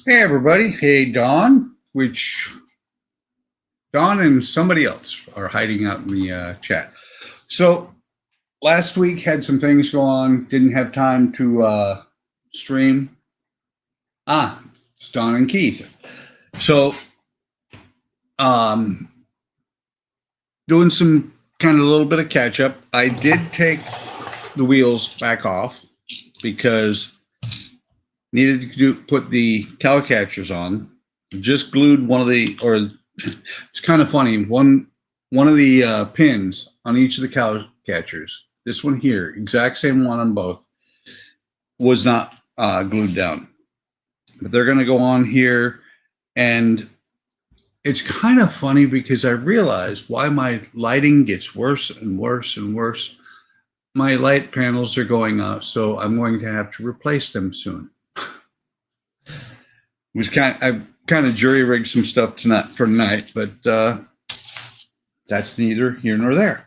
Hey everybody. Hey Don, which Don and somebody else are hiding out in the chat. So last week had some things go on, didn't have time to stream. It's Don and Keith. So doing some kind of a little bit of catch up. I did take the wheels back off because needed to put the cow catchers on. Just glued one of the, or it's kind of funny. One of the pins on each of the cow catchers. This one here, exact same one on both, was not glued down. But they're going to go on here, and it's kind of funny because I realized why my lighting gets worse and worse and worse. My light panels are going out, so I'm going to have to replace them soon. I kind of jury rigged some stuff for tonight, but that's neither here nor there.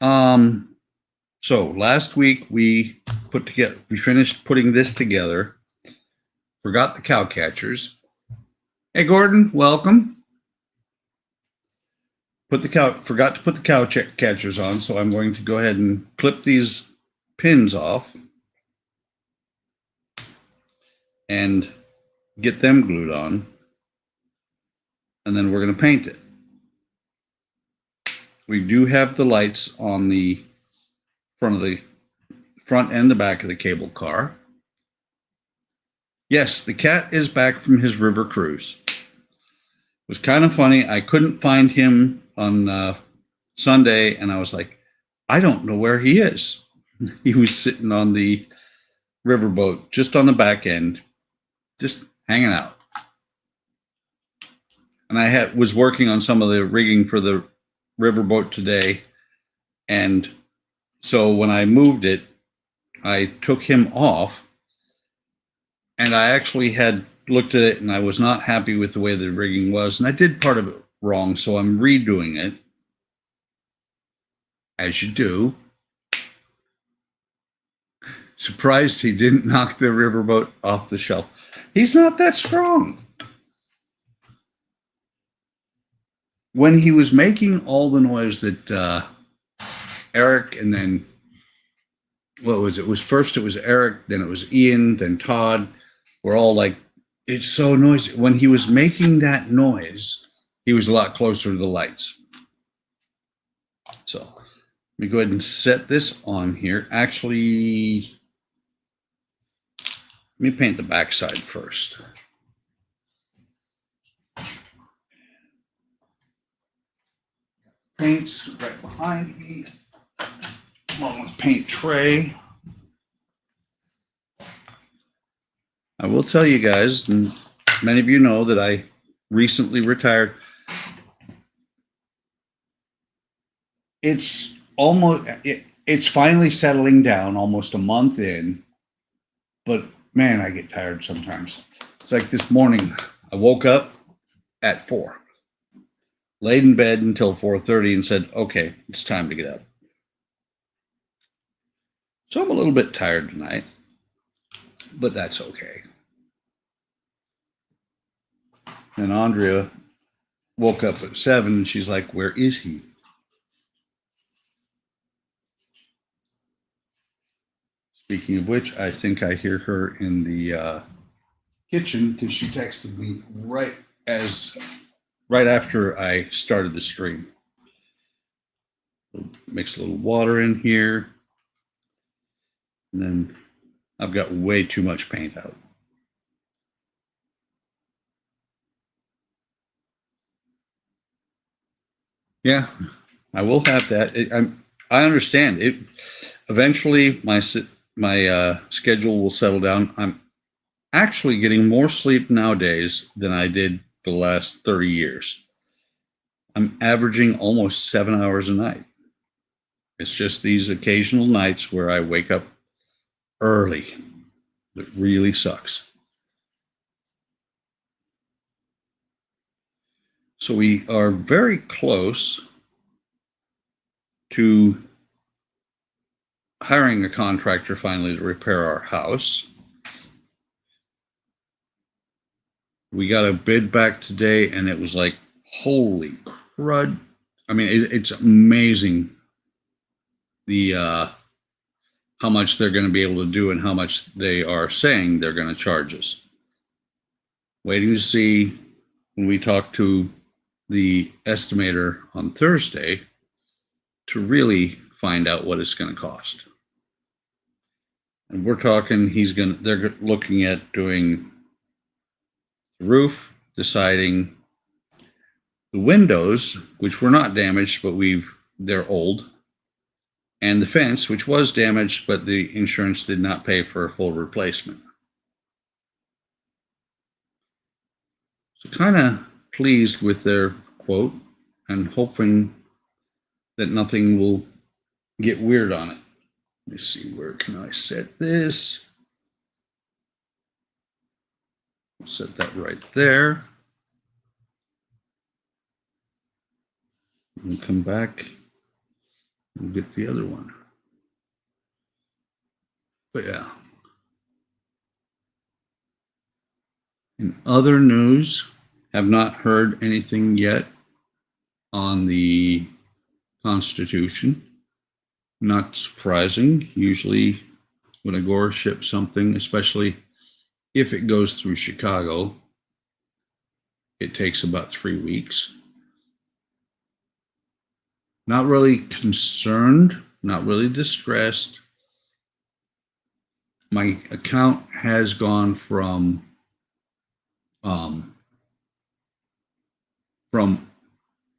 So last week we finished putting this together. Forgot the cow catchers. Hey Gordon, welcome. Forgot to put the cow catchers on, so I'm going to go ahead and clip these pins off and get them glued on, and then we're going to paint it. We do have the lights on the front and the back of the cable car. Yes, the cat is back from his river cruise. It was kind of funny. I couldn't find him on Sunday, and I was like, I don't know where he is. He was sitting on the riverboat, just on the back end, just hanging out. And I was working on some of the rigging for the riverboat today, and so when I moved it, I took him off, and I actually had looked at it, and I was not happy with the way the rigging was, and I did part of it wrong, so I'm redoing it, as you do. Surprised he didn't knock the riverboat off the shelf. He's not that strong. When he was making all the noise that Eric, and then what was it? It was Eric, then it was Ian, then Todd, were all like, it's so noisy. When he was making that noise, he was a lot closer to the lights. So let me go ahead and set this on here. Actually, let me paint the backside first. Paints right behind me, along with paint tray. I will tell you guys, and many of you know that I recently retired. It's finally settling down, almost a month in, but man, I get tired sometimes. It's like this morning, I woke up at 4, laid in bed until 4:30 and said, okay, it's time to get up. So I'm a little bit tired tonight, but that's okay. And Andrea woke up at 7 and she's like, where is he? Speaking of which, I think I hear her in the kitchen because she texted me right after I started the stream. Mix a little water in here. And then I've got way too much paint out. Yeah, I will have that. I understand it. Eventually, my schedule will settle down. I'm actually getting more sleep nowadays than I did the last 30 years. I'm averaging almost 7 hours a night. It's just these occasional nights where I wake up early. It really sucks. So we are very close to hiring a contractor finally to repair our house. We got a bid back today, and it was like, holy crud. I mean, it's amazing the how much they're going to be able to do and how much they are saying they're going to charge us. Waiting to see when we talk to the estimator on Thursday to really find out what it's going to cost. And we're talking, they're looking at doing the roof, deciding the windows, which were not damaged, but they're old, and the fence, which was damaged, but the insurance did not pay for a full replacement. So kind of pleased with their quote and hoping that nothing will get weird on it. Let me see, where can I set this? I'll set that right there. And come back and get the other one. But yeah. In other news, have not heard anything yet on the Constitution. Not surprising. Usually when OcCre ships something, especially if it goes through Chicago, it takes about 3 weeks. Not really concerned, not really distressed. My account has gone from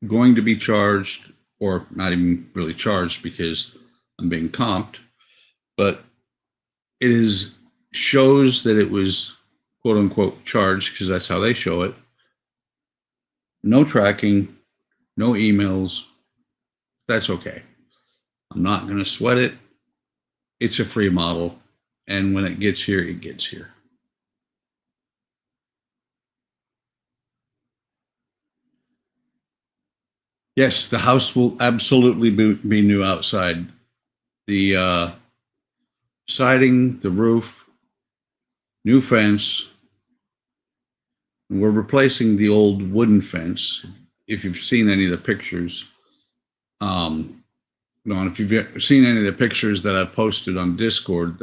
going to be charged, or not even really charged because I'm being comped, but it shows that it was quote unquote charged because that's how they show it. No tracking, no emails. That's okay. I'm not going to sweat it. It's a free model. And when it gets here, it gets here. Yes, the house will absolutely be new outside. The siding, the roof, new fence. We're replacing the old wooden fence. If you've seen any of the pictures, if you've seen any of the pictures that I've posted on Discord,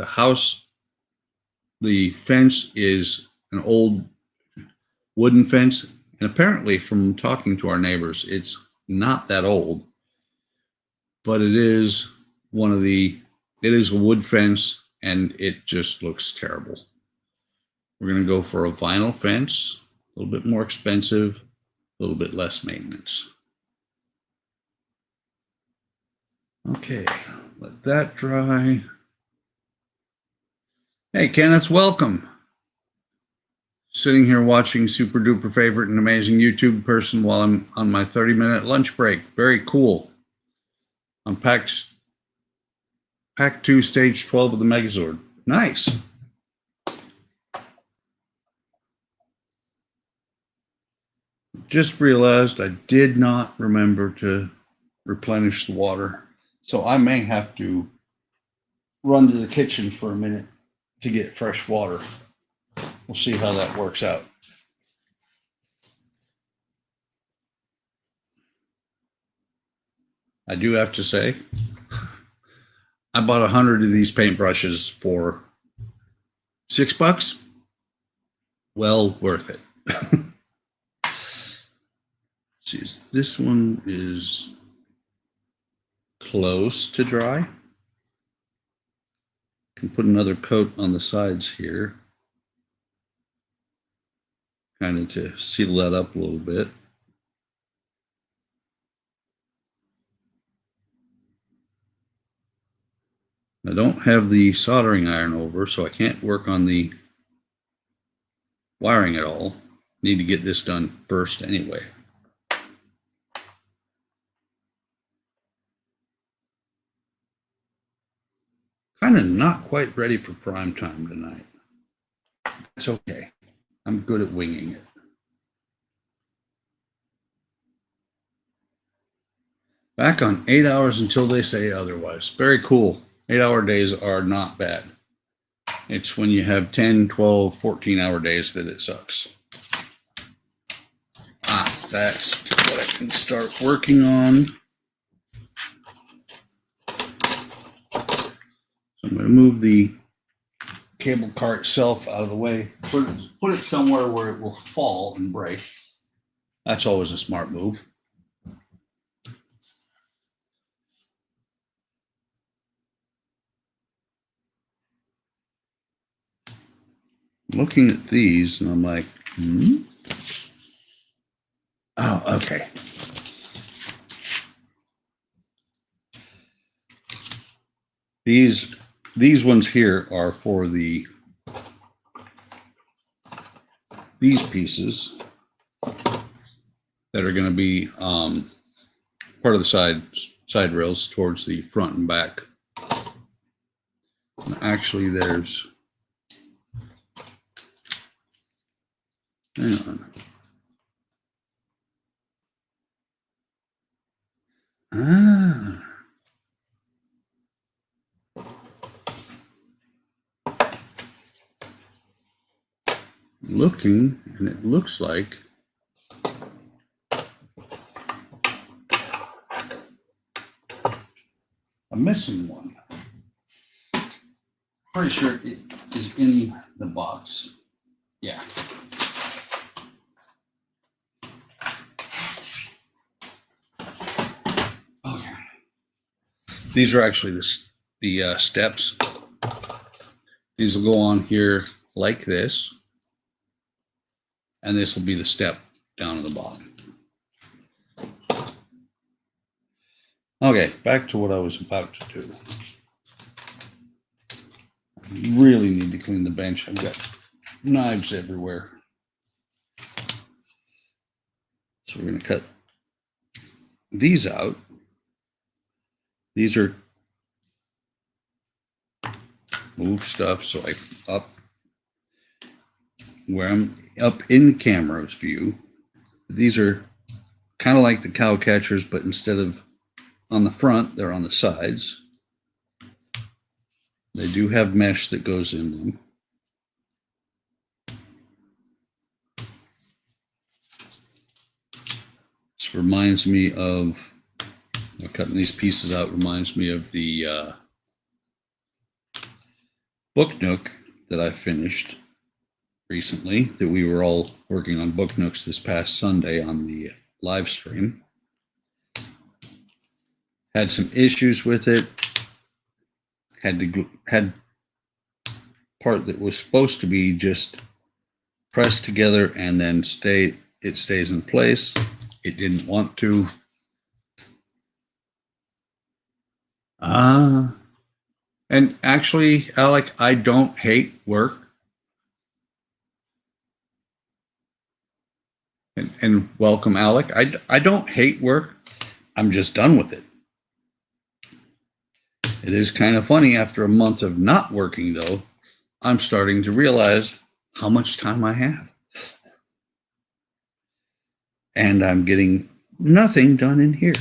the fence is an old wooden fence. And apparently from talking to our neighbors, it's not that old, but it is a wood fence and it just looks terrible. We're going to go for a vinyl fence, a little bit more expensive, a little bit less maintenance. Okay, let that dry. Hey, Kenneth, welcome. Sitting here watching super duper favorite and amazing YouTube person while I'm on my 30-minute lunch break. Very cool. On Pack 2, Stage 12 of the Megazord. Nice. Just realized I did not remember to replenish the water. So I may have to run to the kitchen for a minute to get fresh water. We'll see how that works out. I do have to say, I bought 100 of these paintbrushes for $6. Well worth it. See, this one is close to dry. Can put another coat on the sides here, kind of to seal that up a little bit. I don't have the soldering iron over, so I can't work on the wiring at all. Need to get this done first anyway. Kind of not quite ready for prime time tonight. It's okay. I'm good at winging it. Back on 8 hours until they say otherwise. Very cool. 8-hour days are not bad. It's when you have 10, 12, 14-hour days that it sucks. That's what I can start working on. So I'm going to move the cable car itself out of the way, put it somewhere where it will fall and break. That's always a smart move. Looking at these and I'm like, oh, okay. These ones here are for these pieces that are going to be part of the side rails towards the front and back. And actually, there's, hang on. Ah. Looking, and it looks like I'm missing one. Pretty sure it is in the box. Yeah. Okay. These are actually the steps. These will go on here like this, and this will be the step down at the bottom. Okay, back to what I was about to do. I really need to clean the bench. I've got knives everywhere. So we're going to cut these out. These are move stuff, so I up where I'm up in the camera's view. These are kind of like the cow catchers, but instead of on the front, they're on the sides. They do have mesh that goes in them. This reminds me of, cutting these pieces out reminds me of the book nook that I finished recently, that we were all working on book nooks this past Sunday on the live stream. Had some issues with it. Had part that was supposed to be just pressed together and then it stays in place. It didn't want to. And actually, Alec, I don't hate work. And welcome, Alec. I don't hate work. I'm just done with it. It is kind of funny, after a month of not working, though, I'm starting to realize how much time I have. And I'm getting nothing done in here.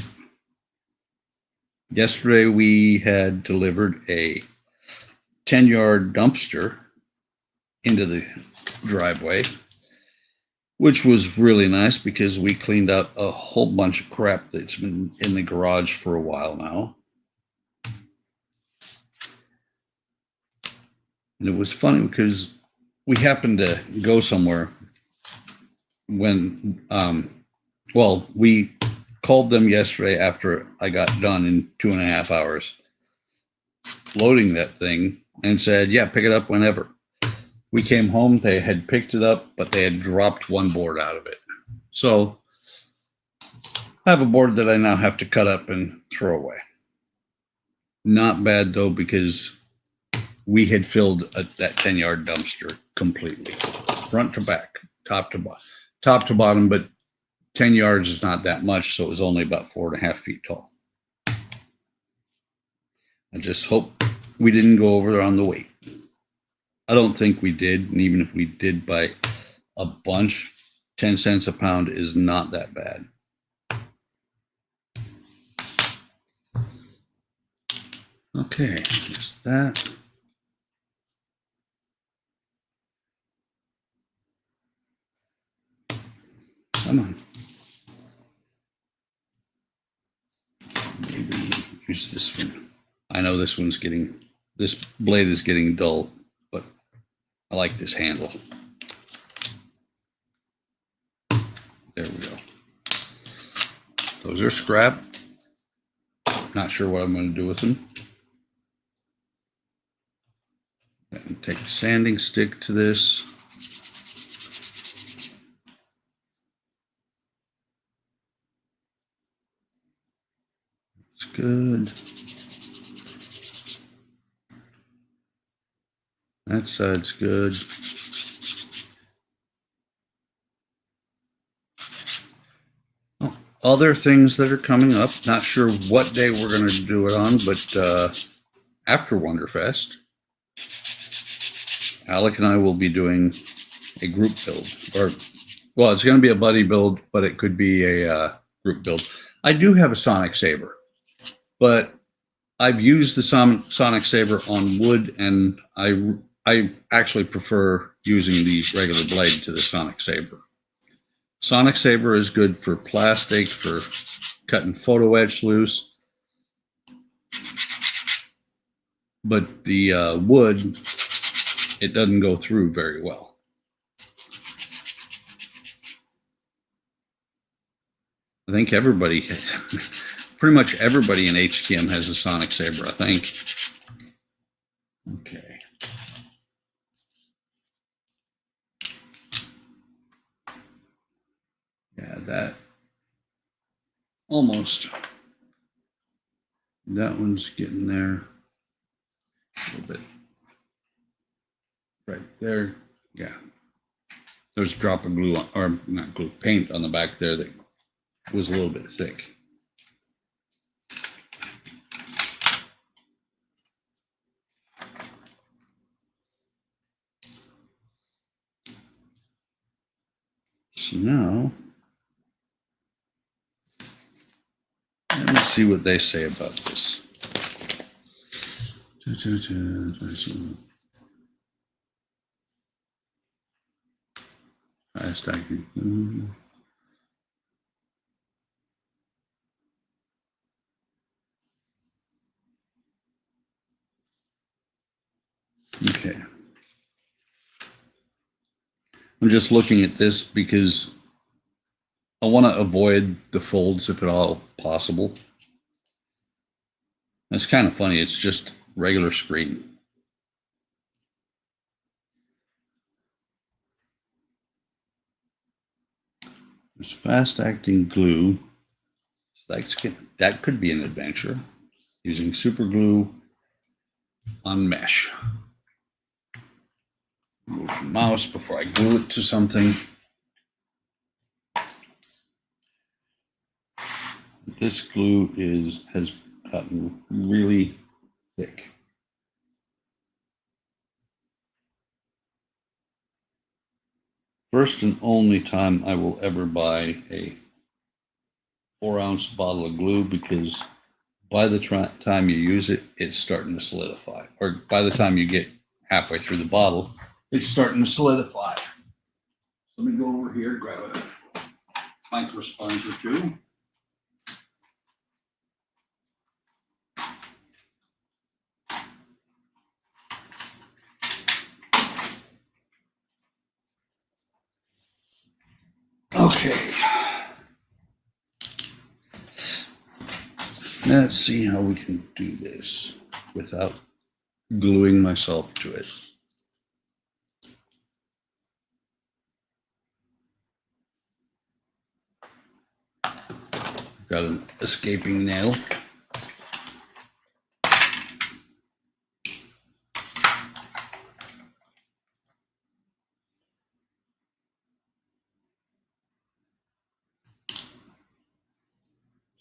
Yesterday, we had delivered a 10-yard dumpster into the driveway, which was really nice because we cleaned out a whole bunch of crap that's been in the garage for a while now. And it was funny because we happened to go somewhere when, we called them yesterday after I got done in 2.5 hours loading that thing and said, yeah, pick it up whenever. We came home, they had picked it up, but they had dropped one board out of it. So I have a board that I now have to cut up and throw away. Not bad though, because we had filled that 10-yard dumpster completely, front to back, top to bottom, but 10 yards is not that much, so it was only about 4.5 feet tall. I just hope we didn't go over on the weight. I don't think we did, and even if we did by a bunch, 10 cents a pound is not that bad. Okay, just that. Come on. use this one. I know this blade is getting dull, but I like this handle. There we go. Those are scrap. Not sure what I'm going to do with them. And take the sanding stick to this. It's good. That side's good. Other things that are coming up. Not sure what day we're going to do it on, but after Wonderfest, Alec and I will be doing a group build. Or, well, it's going to be a buddy build, but it could be a group build. I do have a Sonic Saber, but I've used the Sonic Saber on wood, and I actually prefer using the regular blade to the Sonic Saber. Sonic Saber is good for plastic, for cutting photo etch loose, but the wood, it doesn't go through very well. I think everybody, pretty much everybody in HTM has a Sonic Saber, I think. Okay. Yeah, that almost. That one's getting there a little bit. Right there. Yeah. There's a drop of glue, or not glue, paint on the back there that was a little bit thick. So now, let me see what they say about this. Fast acting. Okay. I'm just looking at this because I want to avoid the folds if at all possible. It's kind of funny. It's just regular screen. There's fast acting glue. So that could be an adventure. Using super glue on mesh. Move the mouse before I glue it to something. This glue has gotten really thick. First and only time I will ever buy a 4-ounce bottle of glue, because by the time you use it, it's starting to solidify. Or by the time you get halfway through the bottle, it's starting to solidify. Let me go over here, grab a micro sponge or two. Okay. Let's see how we can do this without gluing myself to it. Got an escaping nail.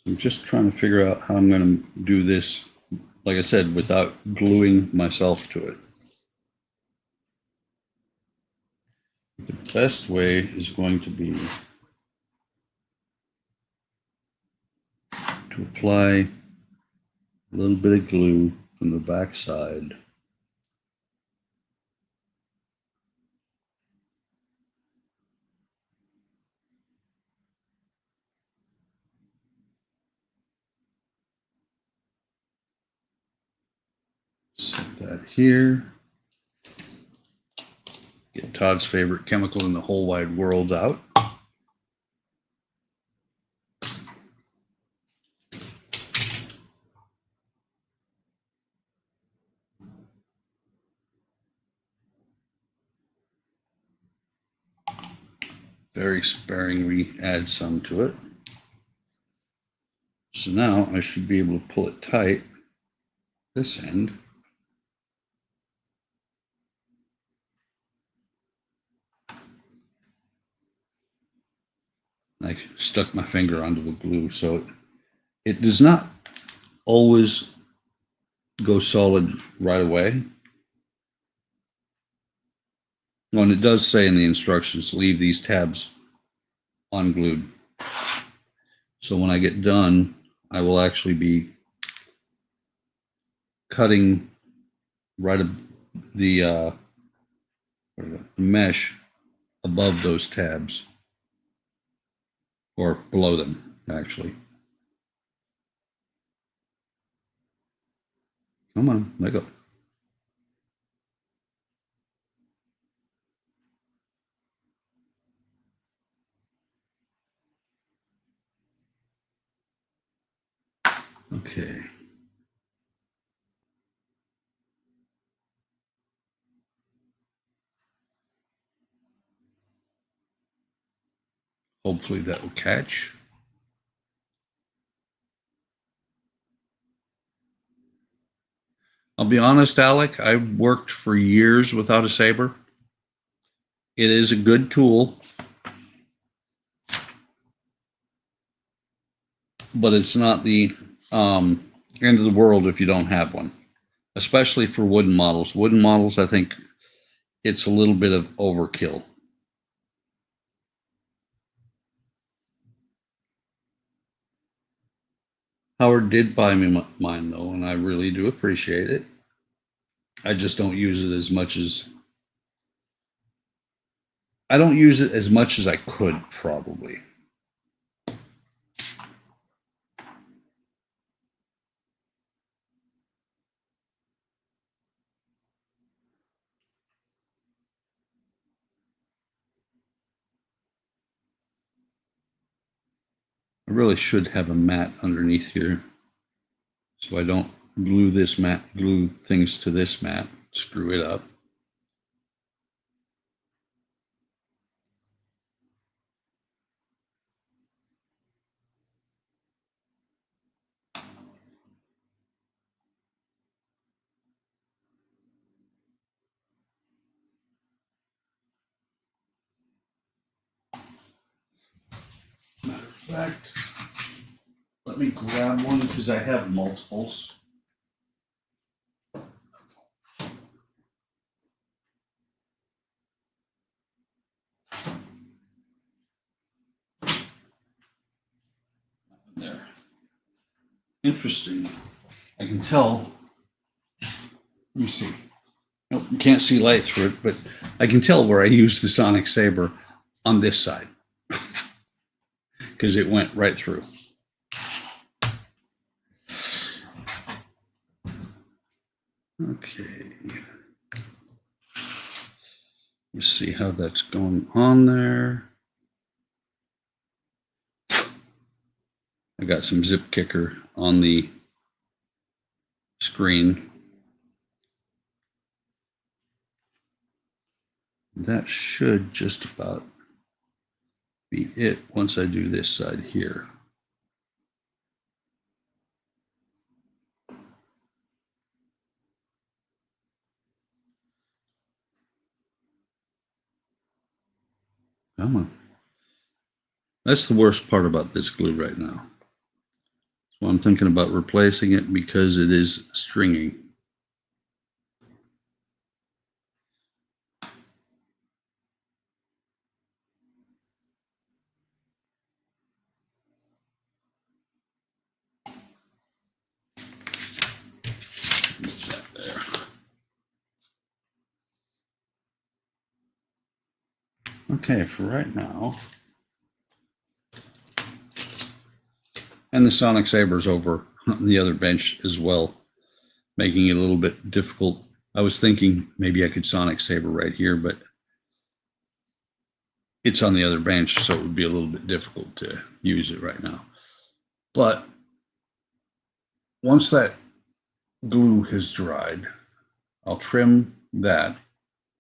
I'm just trying to figure out how I'm going to do this, like I said, without gluing myself to it. The best way is going to be to apply a little bit of glue from the back side. that here. Get Todd's favorite chemical in the whole wide world out. Very sparingly add some to it. So now I should be able to pull it tight this end. I stuck my finger onto the glue, so it does not always go solid right away. And it does say in the instructions, leave these tabs unglued. So when I get done, I will actually be cutting right the mesh above those tabs, or below them, actually. Come on, let go. Okay. Hopefully that will catch. I'll be honest, Alec, I've worked for years without a saber. It is a good tool, but it's not the end of the world if you don't have one, especially for wooden models. Wooden models, I think it's a little bit of overkill. Howard did buy me mine though, and I really do appreciate it. I just don't use it as much as I could probably. I really should have a mat underneath here, so I don't glue things to this mat, screw it up. Matter of fact, let me grab one because I have multiples. There. Interesting. I can tell. Let me see. Nope, you can't see light through it, but I can tell where I used the sonic saber on this side because it went right through. Okay. Let's see how that's going on there. I got some zip kicker on the screen. That should just about be it once I do this side here. Come on. That's the worst part about this glue right now. So I'm thinking about replacing it because it is stringing. Okay, for right now. And the sonic saber's over on the other bench as well, making it a little bit difficult I was thinking maybe I could sonic saber right here, but it's on the other bench, so it would be a little bit difficult to use it right now. But once that glue has dried, I'll trim that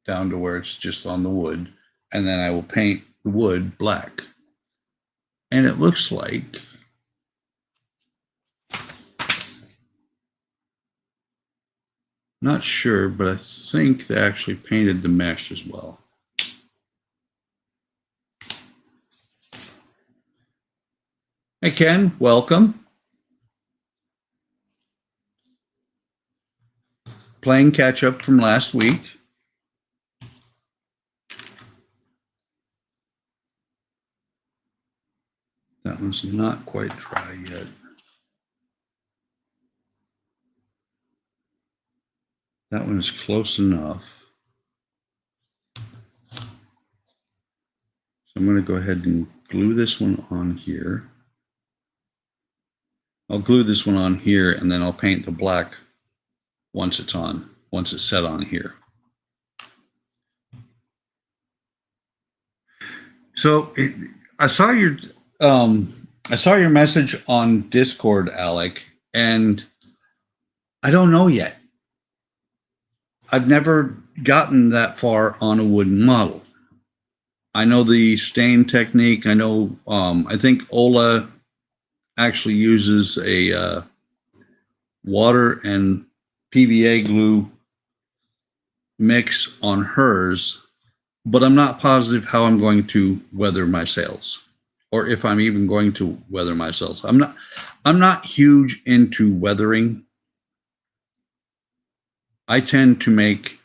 down to where it's just on the wood, and then I will paint the wood black. And it looks like not sure, but I think they actually painted the mesh as well. Hey, Ken, welcome. Playing catch up from last week. That one's not quite dry yet. That one is close enough. So I'm going to go ahead and glue this one on here. I'll glue this one on here, and then I'll paint the black once it's set on here. So I saw your message on Discord, Alec, and I don't know yet. I've never gotten that far on a wooden model. I know the stain technique. I know, I think Ola actually uses a water and PVA glue mix on hers, but I'm not positive how I'm going to weather my sails, or if I'm even going to weather my sails. I'm not huge into weathering. I tend to make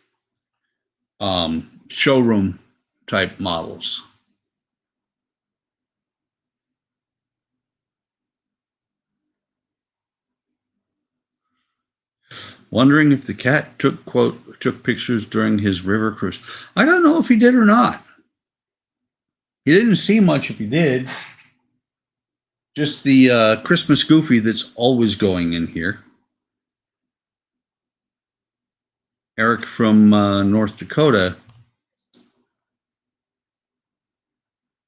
showroom type models. Wondering if the cat took pictures during his river cruise. I don't know if he did or not. He didn't see much if he did. Just the Christmas Goofy that's always going in here. Eric from North Dakota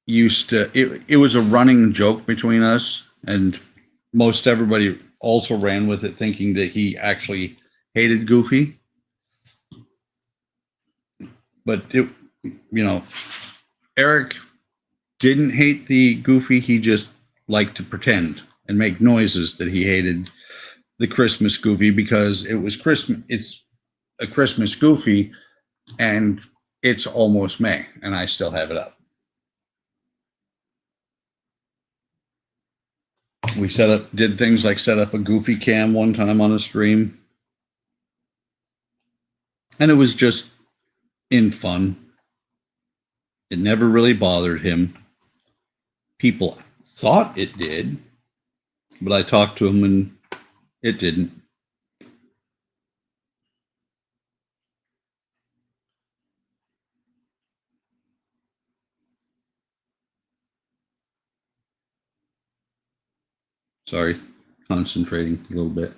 used to, it was a running joke between us, and most everybody also ran with it thinking that he actually hated Goofy. But Eric didn't hate the Goofy. He just liked to pretend and make noises that he hated the Christmas Goofy because it was Christmas. It's a Christmas Goofy, and it's almost May, and I still have it up. We did things like set up a Goofy cam one time on a stream, and it was just in fun. It never really bothered him. People thought it did, but I talked to him and it didn't. Sorry, concentrating a little bit,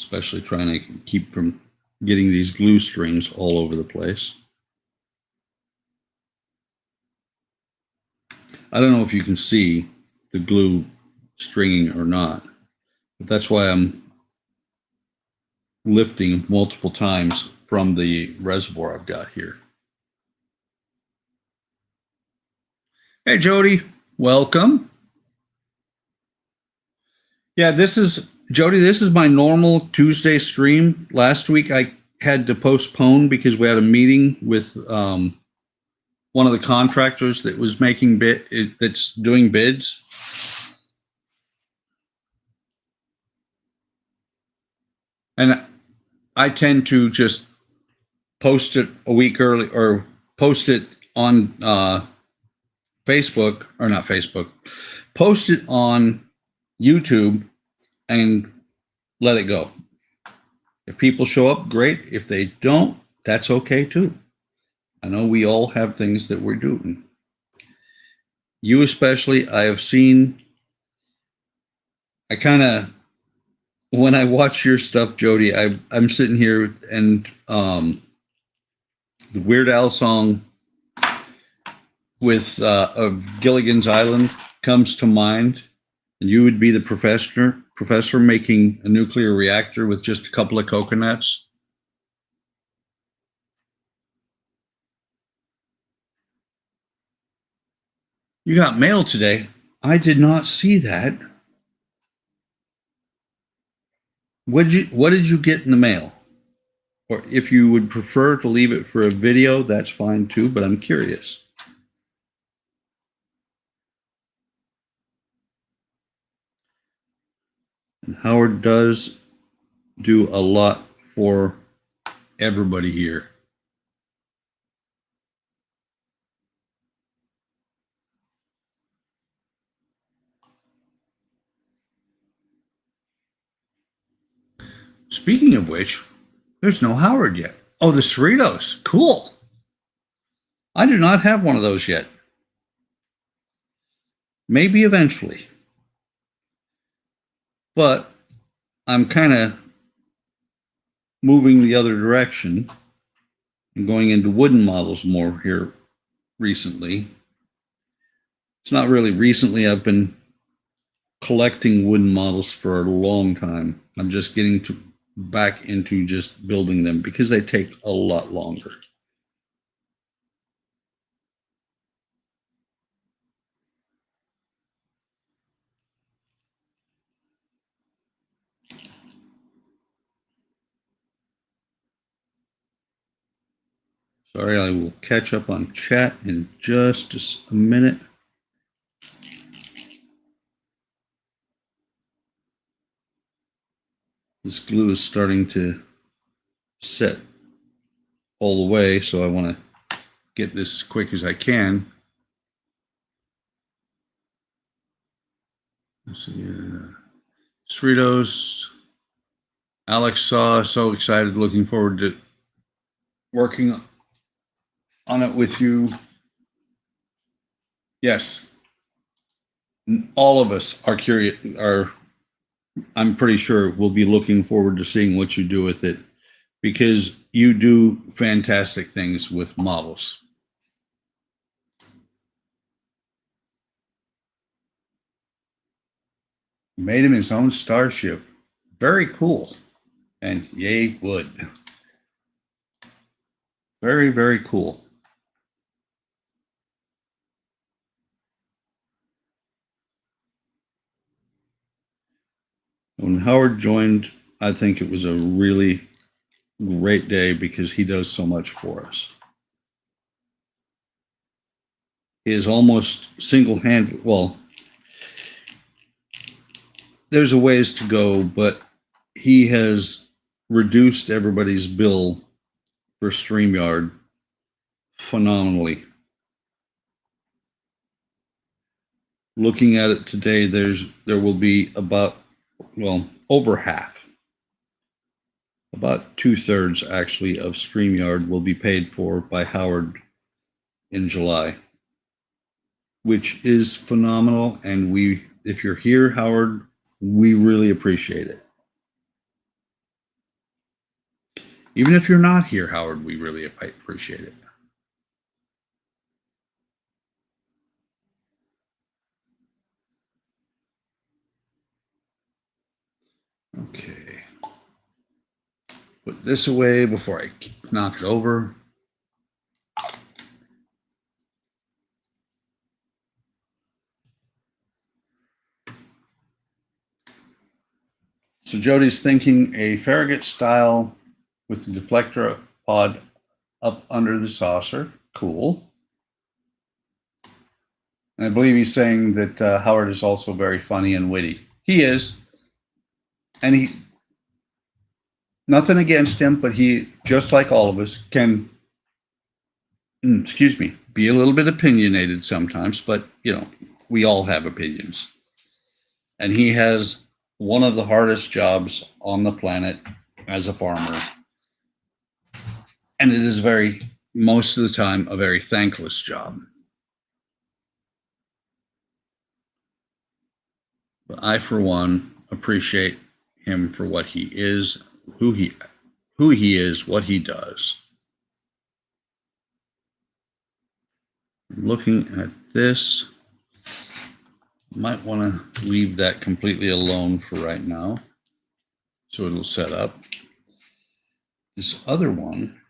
especially trying to keep from getting these glue strings all over the place. I don't know if you can see the glue stringing or not, but that's why I'm lifting multiple times from the reservoir I've got here. Hey, Jody, welcome. Yeah, Jody, this is my normal Tuesday stream. Last week I had to postpone because we had a meeting with one of the contractors that was that's doing bids. And I tend to just post it a week early, or post it on Facebook, or not Facebook, post it on YouTube and let it go. If people show up, great. If they don't, that's okay too. I know we all have things that we're doing. You especially, I have seen, I kind of when I watch your stuff, Jody, I'm sitting here and the Weird Al song with of Gilligan's Island comes to mind, and you would be the professor making a nuclear reactor with just a couple of coconuts. You got mail today. I did not see that. What did you get in the mail? Or if you would prefer to leave it for a video, that's fine too, but I'm curious. And Howard does do a lot for everybody here. Speaking of which, there's no Howard yet. Oh, the Cerritos. Cool. I do not have one of those yet. Maybe eventually. But I'm kind of moving the other direction and going into wooden models more here recently. It's not really recently. I've been collecting wooden models for a long time. I'm just getting back into just building them because they take a lot longer. Sorry, I will catch up on chat in just a minute. This glue is starting to set all the way, so I want to get this as quick as I can. Let's see, Cerritos, Alex saw, so excited, looking forward to working on it with you. Yes, all of us are curious, I'm pretty sure we'll be looking forward to seeing what you do with it, because you do fantastic things with models. Made him his own starship. Very cool. And yay, wood. Very, very cool. When Howard joined, I think it was a really great day because he does so much for us. He is almost single-handed. Well, there's a ways to go, but he has reduced everybody's bill for StreamYard phenomenally. Looking at it today, there will be about, well, over half, about 2/3 actually of StreamYard will be paid for by Howard in July, which is phenomenal. And if you're here, Howard, we really appreciate it. Even if you're not here, Howard, we really appreciate it. Okay. Put this away before I knock it over. So Jody's thinking a Farragut style with the deflector pod up under the saucer. Cool. And I believe he's saying that Howard is also very funny and witty. He is. And nothing against him, but he, just like all of us, can, be a little bit opinionated sometimes, but, we all have opinions. And he has one of the hardest jobs on the planet as a farmer. And it is most of the time, a very thankless job. But I, for one, appreciate him for what he is, who he is, what he does. Looking at this, might want to leave that completely alone for right now, so it'll set up. This other one,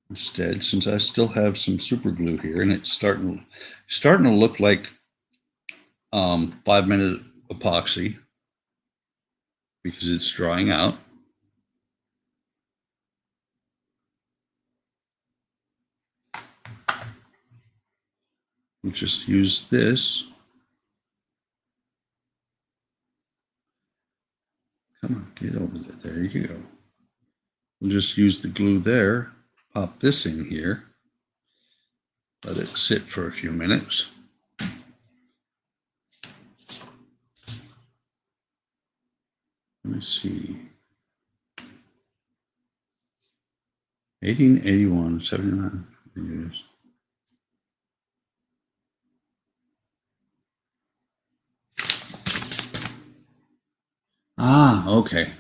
instead, since I still have some super glue here, and it's starting to look like 5-minute epoxy because it's drying out. We'll just use this. Come on, get over there. There you go. We'll just use the glue there, pop this in here, let it sit for a few minutes. Let me see. 1881, 79 years. Ah, okay.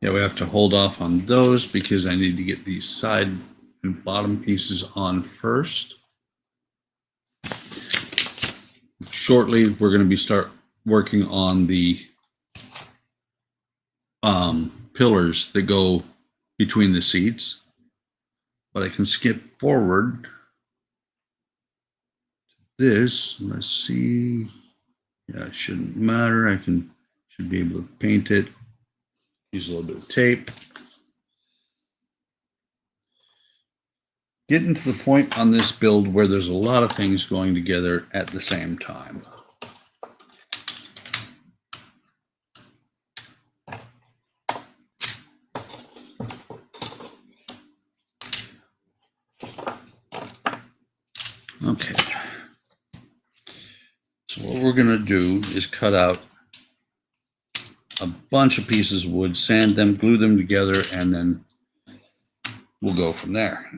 Yeah, we have to hold off on those because I need to get these side and bottom pieces on first. Shortly, we're going to start working on the pillars that go between the seats. But I can skip forward this. Let's see. Yeah, it shouldn't matter. I should be able to paint it. Use a little bit of tape. Getting to the point on this build where there's a lot of things going together at the same time. Okay. So what we're going to do is cut out a bunch of pieces of wood, sand them, glue them together, and then we'll go from there.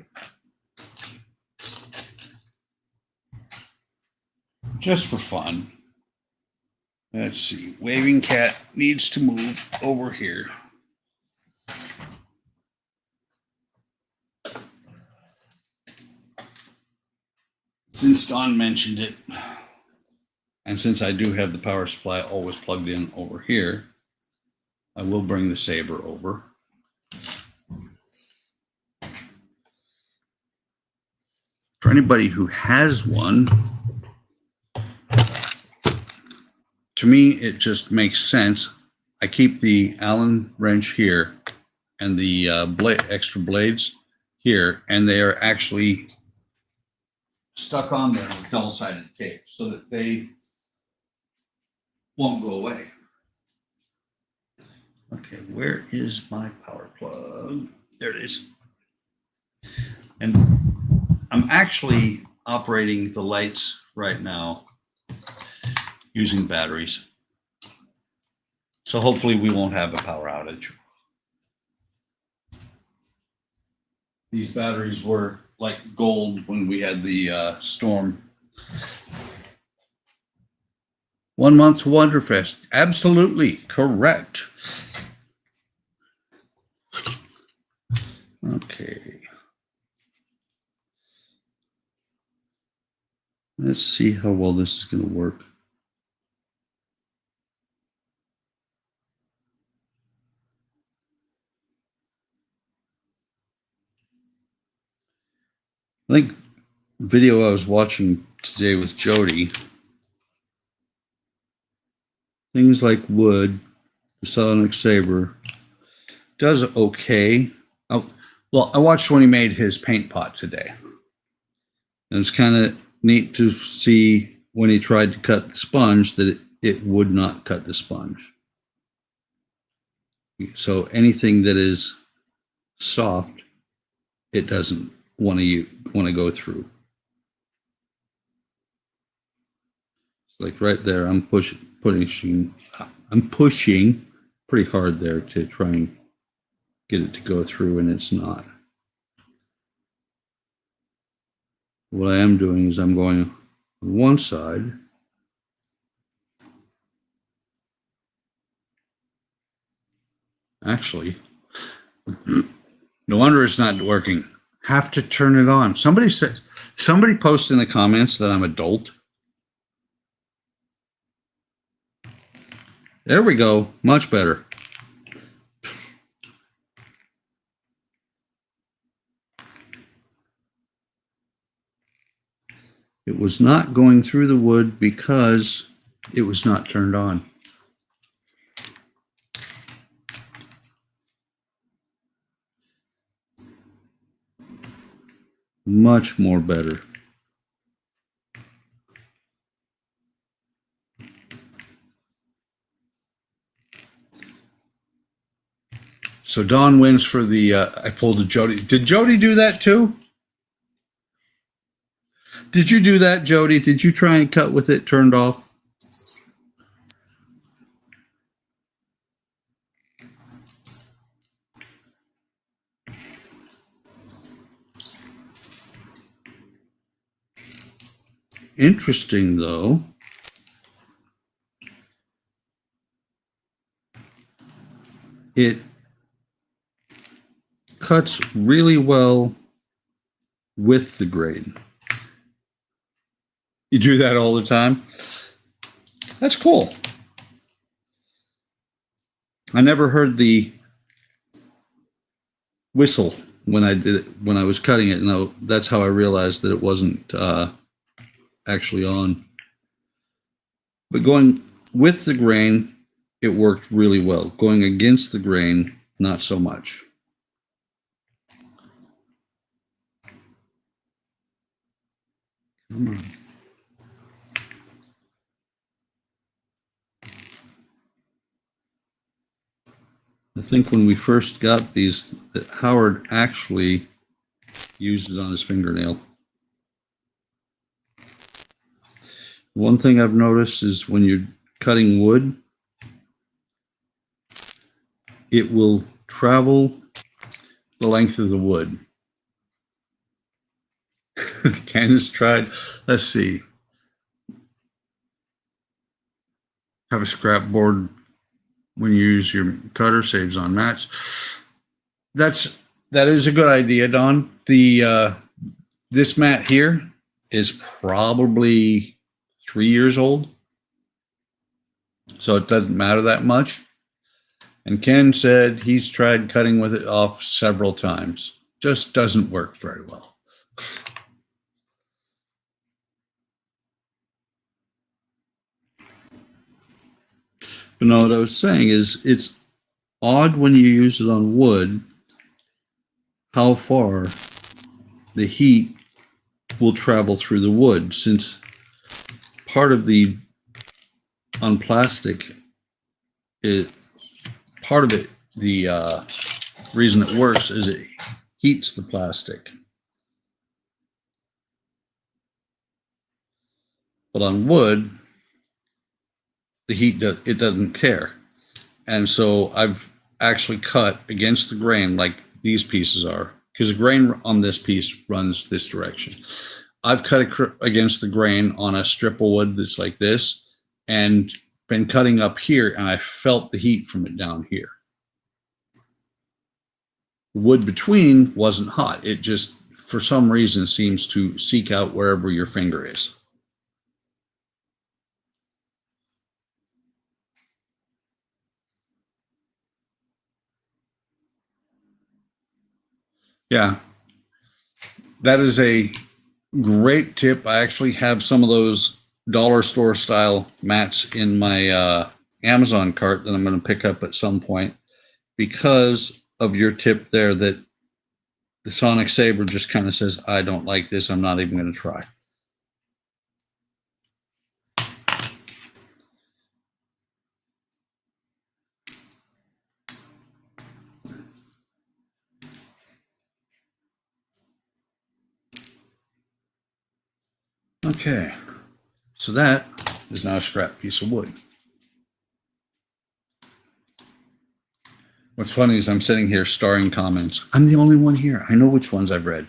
Just for fun. Let's see. Waving cat needs to move over here. Since Don mentioned it, and since I do have the power supply always plugged in over here, I will bring the saber over. For anybody who has one, to me, it just makes sense. I keep the Allen wrench here and the extra blades here, and they are actually stuck on there with double-sided tape so that they won't go away. Okay, where is my power plug? There it is. And I'm actually operating the lights right now using batteries. So hopefully we won't have a power outage. These batteries were like gold when we had the storm. 1 month to Wonderfest. Absolutely correct. Okay. Let's see how well this is going to work. I think the video I was watching today with Jody, things like wood, the Sonic Saber, does okay. Oh, well, I watched when he made his paint pot today. And it's kind of neat to see when he tried to cut the sponge that it would not cut the sponge. So anything that is soft, it doesn't want to go through. It's like right there, I'm pushing pretty hard there to try and get it to go through, and it's not. What I am doing is I'm going on one side. Actually, no wonder it's not working. Have to turn it on. Somebody post in the comments that I'm adult. There we go. Much better. It was not going through the wood because it was not turned on. Much more better. So Dawn wins for the, I pulled a Jody. Did Jody do that too? Did you do that, Jody? Did you try and cut with it turned off? Interesting, though. It cuts really well with the grain. You do that all the time? That's cool. I never heard the whistle when I did it, when I was cutting it. No, that's how I realized that it wasn't actually on. But going with the grain, it worked really well. Going against the grain, not so much. Come on. I think when we first got these, that Howard actually used it on his fingernail. One thing I've noticed is when you're cutting wood, it will travel the length of the wood. Candace tried, let's see. Have a scrap board when you use your cutter, saves on mats. That is a good idea, Don. This mat here is probably 3 years old, so it doesn't matter that much. And Ken said he's tried cutting with it off several times. Just doesn't work very well. But no, what I was saying is it's odd when you use it on wood how far the heat will travel through the wood, since part of the on plastic is part of it. The reason it works is it heats the plastic. But on wood, the heat it doesn't care. And so I've actually cut against the grain like these pieces are, because the grain on this piece runs this direction. I've cut against the grain on a strip of wood that's like this and been cutting up here, and I felt the heat from it down here. The wood between wasn't hot. It just, for some reason, seems to seek out wherever your finger is. Yeah, that is a great tip. I actually have some of those dollar store style mats in my Amazon cart that I'm going to pick up at some point, because of your tip there that the Sonic Saber just kind of says, I don't like this. I'm not even going to try. Okay, so that is now a scrap piece of wood. What's funny is I'm sitting here starring comments. I'm the only one here. I know which ones I've read.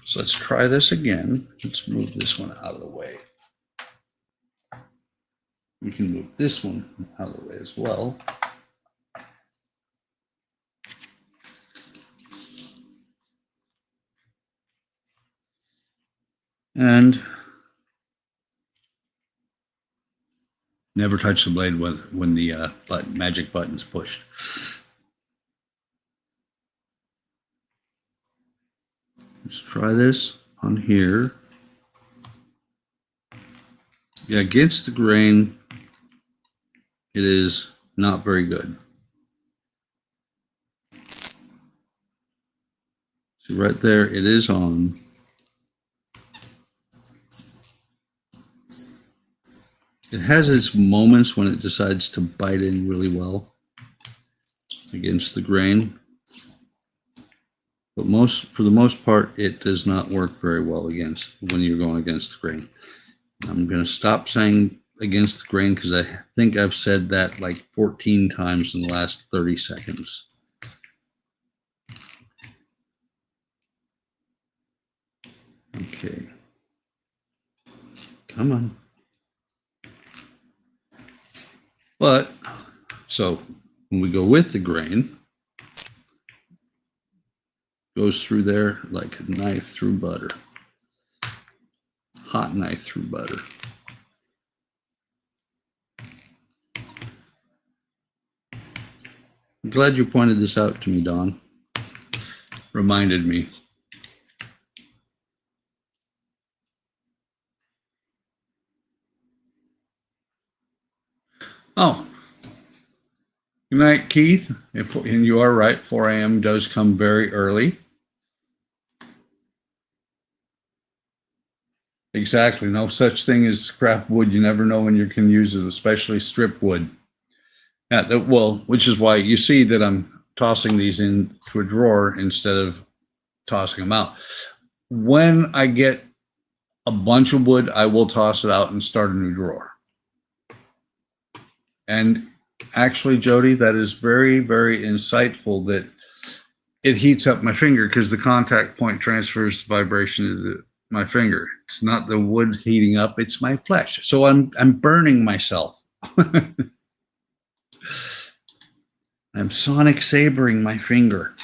So let's try this again. Let's move this one out of the way. We can move this one out of the way as well. And never touch the blade when the magic button's pushed. Let's try this on here. Yeah, against the grain, it is not very good. See right there, it is on. It has its moments when it decides to bite in really well against the grain. But for the most part, it does not work very well against when you're going against the grain. I'm going to stop saying against the grain because I think I've said that like 14 times in the last 30 seconds. Okay. Come on. But, so when we go with the grain, goes through there like a knife through butter. Hot knife through butter. I'm glad you pointed this out to me, Dawn. Reminded me. Oh, good night, Keith. And you are right, 4 a.m. does come very early. Exactly. No such thing as scrap wood. You never know when you can use it, especially strip wood. Yeah, well, which is why you see that I'm tossing these into a drawer instead of tossing them out. When I get a bunch of wood, I will toss it out and start a new drawer. And actually, Jody, that is very, very insightful that it heats up my finger because the contact point transfers the vibration to my finger. It's not the wood heating up, it's my flesh. So I'm burning myself. I'm sonic sabering my finger.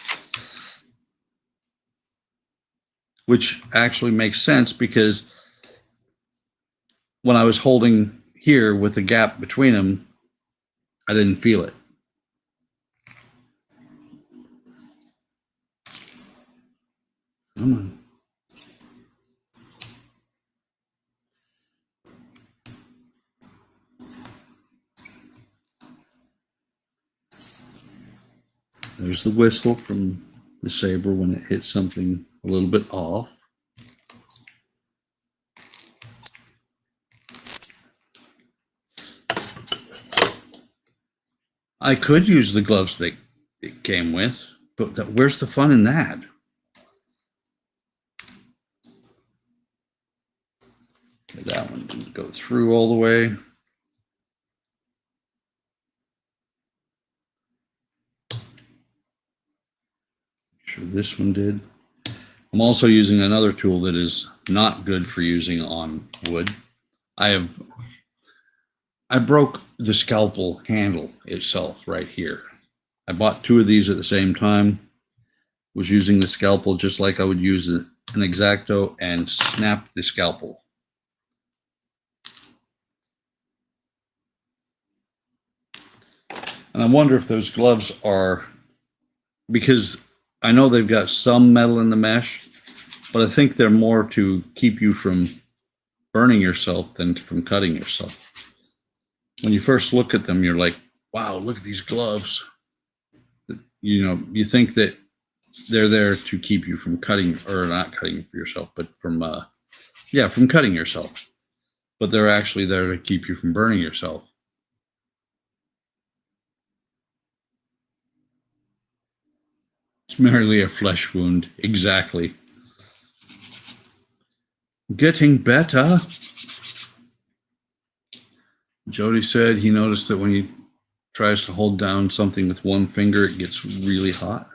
Which actually makes sense because when I was holding here with the gap between them, I didn't feel it. Come on. There's the whistle from the saber when it hits something a little bit off. I could use the gloves that it came with, but where's the fun in that? Okay, that one didn't go through all the way. Make sure this one did. I'm also using another tool that is not good for using on wood. I broke the scalpel handle itself right here. I bought 2 of these at the same time, was using the scalpel just like I would use an X-Acto and snapped the scalpel. And I wonder if those gloves are, because I know they've got some metal in the mesh, but I think they're more to keep you from burning yourself than from cutting yourself. When you first look at them, you're like, wow, look at these gloves. You know, you think that they're there to keep you from cutting, or not cutting for yourself, but from cutting yourself. But they're actually there to keep you from burning yourself. It's merely a flesh wound. Exactly. Getting better. Jody said he noticed that when he tries to hold down something with one finger, it gets really hot.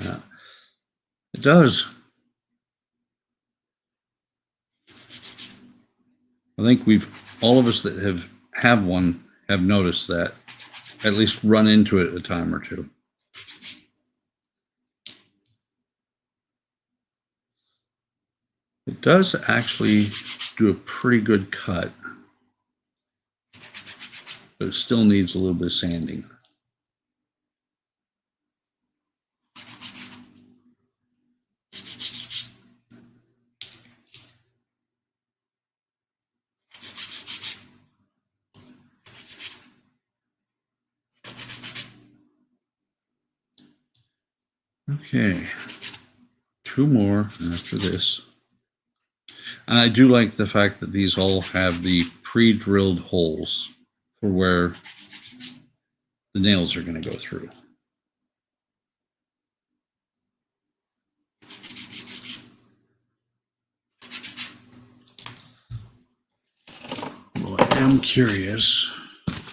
Yeah, it does. I think all of us that have one have noticed that, at least run into it a time or two. It does actually do a pretty good cut, but it still needs a little bit of sanding. Okay, 2 more after this. And I do like the fact that these all have the pre-drilled holes for where the nails are going to go through. Well, I am curious.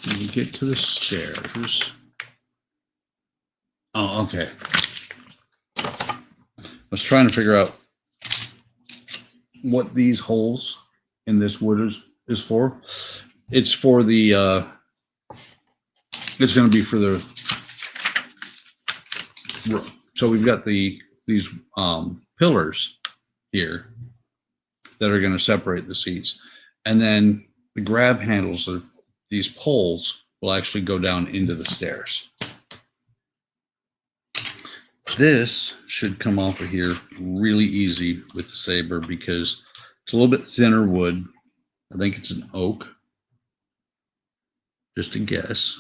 When you get to the stairs. Oh, okay. I was trying to figure out what these holes in this wood is for. It's for the it's going to be for the, so we've got these pillars here that are going to separate the seats, and then the grab handles of these poles will actually go down into the stairs. This should come off of here really easy with the saber because it's a little bit thinner wood. I think it's an oak, just a guess.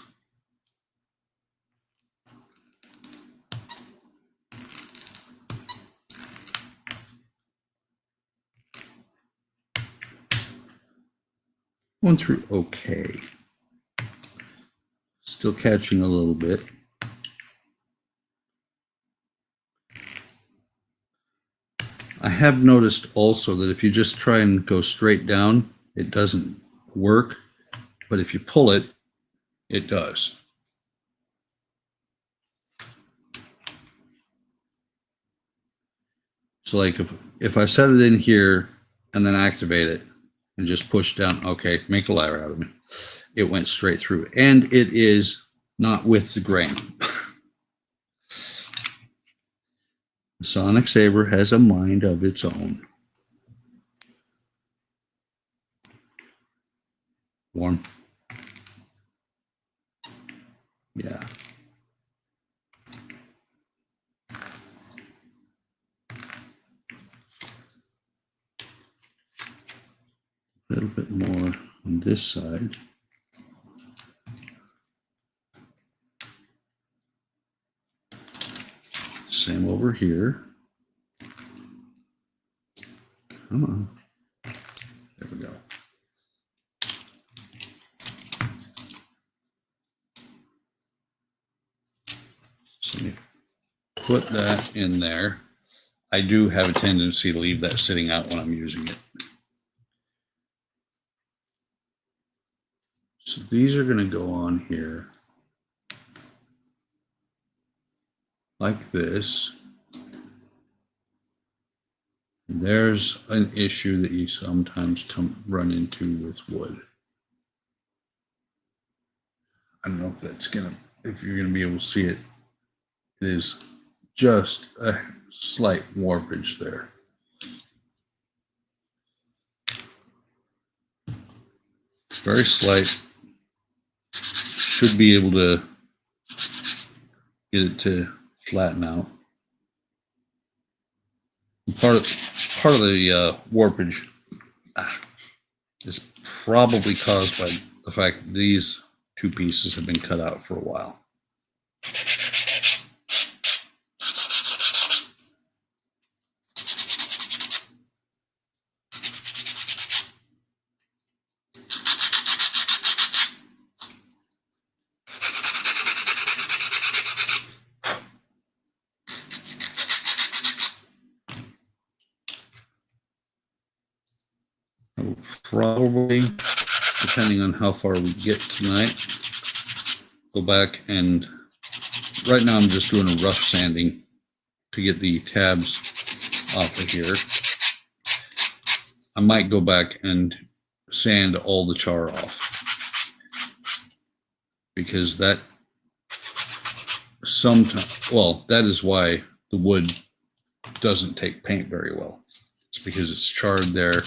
Going through OcCre. Still catching a little bit. I have noticed also that if you just try and go straight down, it doesn't work. But if you pull it, it does. So like if I set it in here and then activate it and just push down, okay, make a ladder out of me. It went straight through, and it is not with the grain. The Sonic Saber has a mind of its own. Warm. Yeah. A little bit more on this side. Same over here. Come on. There we go. So you put that in there. I do have a tendency to leave that sitting out when I'm using it. So these are going to go on here like this. There's an issue that you sometimes run into with wood. I don't know if that's if you're gonna be able to see it. It is just a slight warpage there. Very slight. Should be able to get it to flatten out. Part of the warpage is probably caused by the fact that these 2 pieces have been cut out for a while. I will probably depending on how far we get tonight, go back and right now I'm just doing a rough sanding to get the tabs off of here. I might go back and sand all the char off because that sometimes, well, that is why the wood doesn't take paint very well. It's because it's charred there.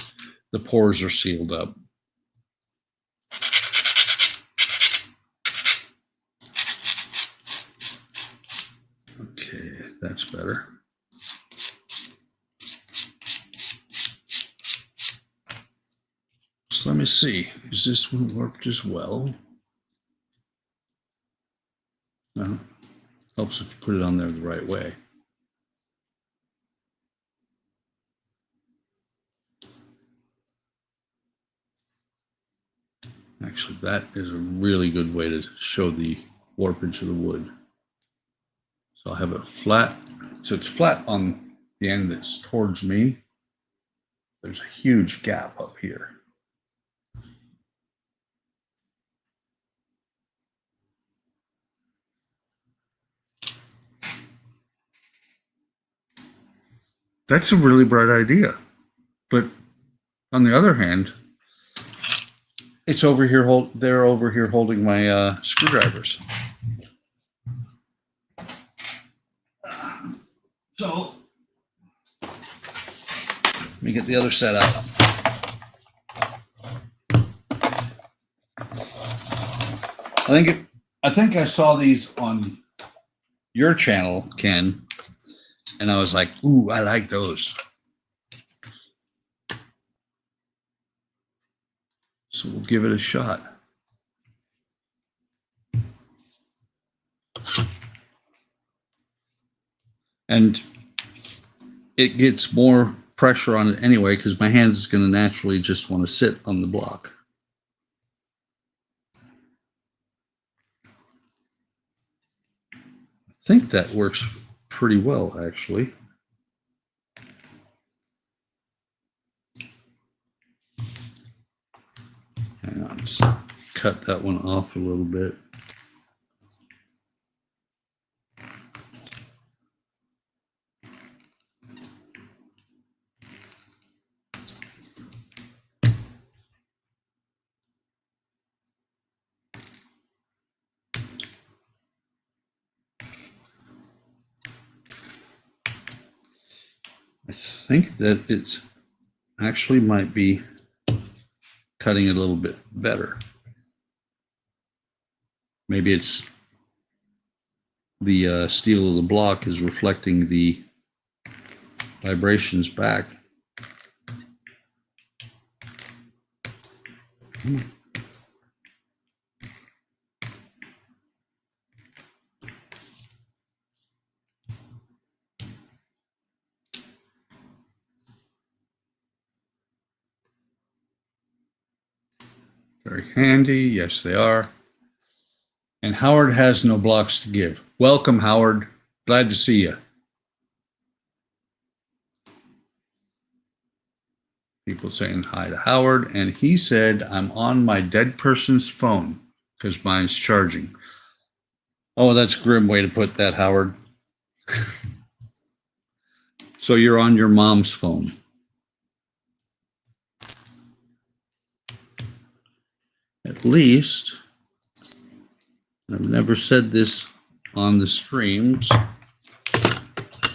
The pores are sealed up. Okay, that's better. So let me see, is this one warped as well? No, helps if you put it on there the right way. Actually, that is a really good way to show the warpage of the wood. So I'll have it flat. So it's flat on the end that's towards me. There's a huge gap up here. That's a really bright idea. But on the other hand, it's over here, they're over here holding my screwdrivers. So let me get the other set out. I think I saw these on your channel, Ken, and I was like, ooh, I like those. So we'll give it a shot. And it gets more pressure on it anyway, because my hands is going to naturally just want to sit on the block. I think that works pretty well, actually. Hang on, just cut that one off a little bit. I think that it's actually might be cutting it a little bit better. Maybe it's the steel of the block is reflecting the vibrations back. Very handy. Yes, they are. And Howard has no blocks to give. Welcome, Howard. Glad to see you. People saying hi to Howard. And he said, I'm on my dead person's phone because mine's charging. Oh, that's a grim way to put that, Howard. So you're on your mom's phone. At least, I've never said this on the streams,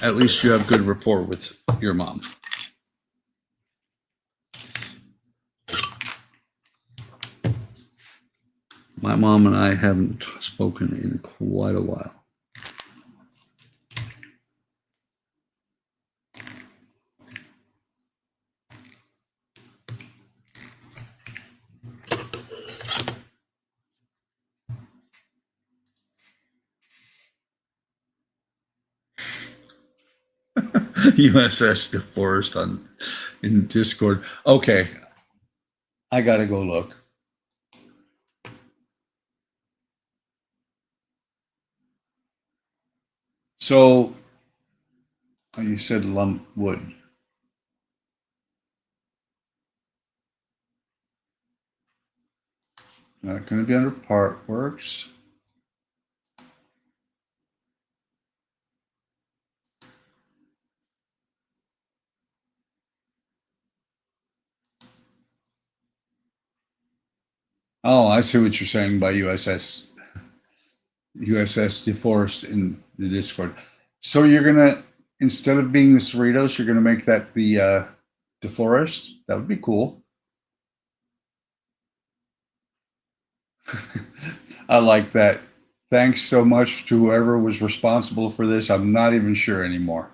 at least you have good rapport with your mom. My mom and I haven't spoken in quite a while. USS DeForest in Discord. Okay, I gotta go look. So you said lump wood. Not going to be under part works. Oh, I see what you're saying by USS DeForest in the Discord. So you're gonna, instead of being the Cerritos, you're gonna make that the DeForest. That would be cool. I like that. Thanks so much to whoever was responsible for this. I'm not even sure anymore.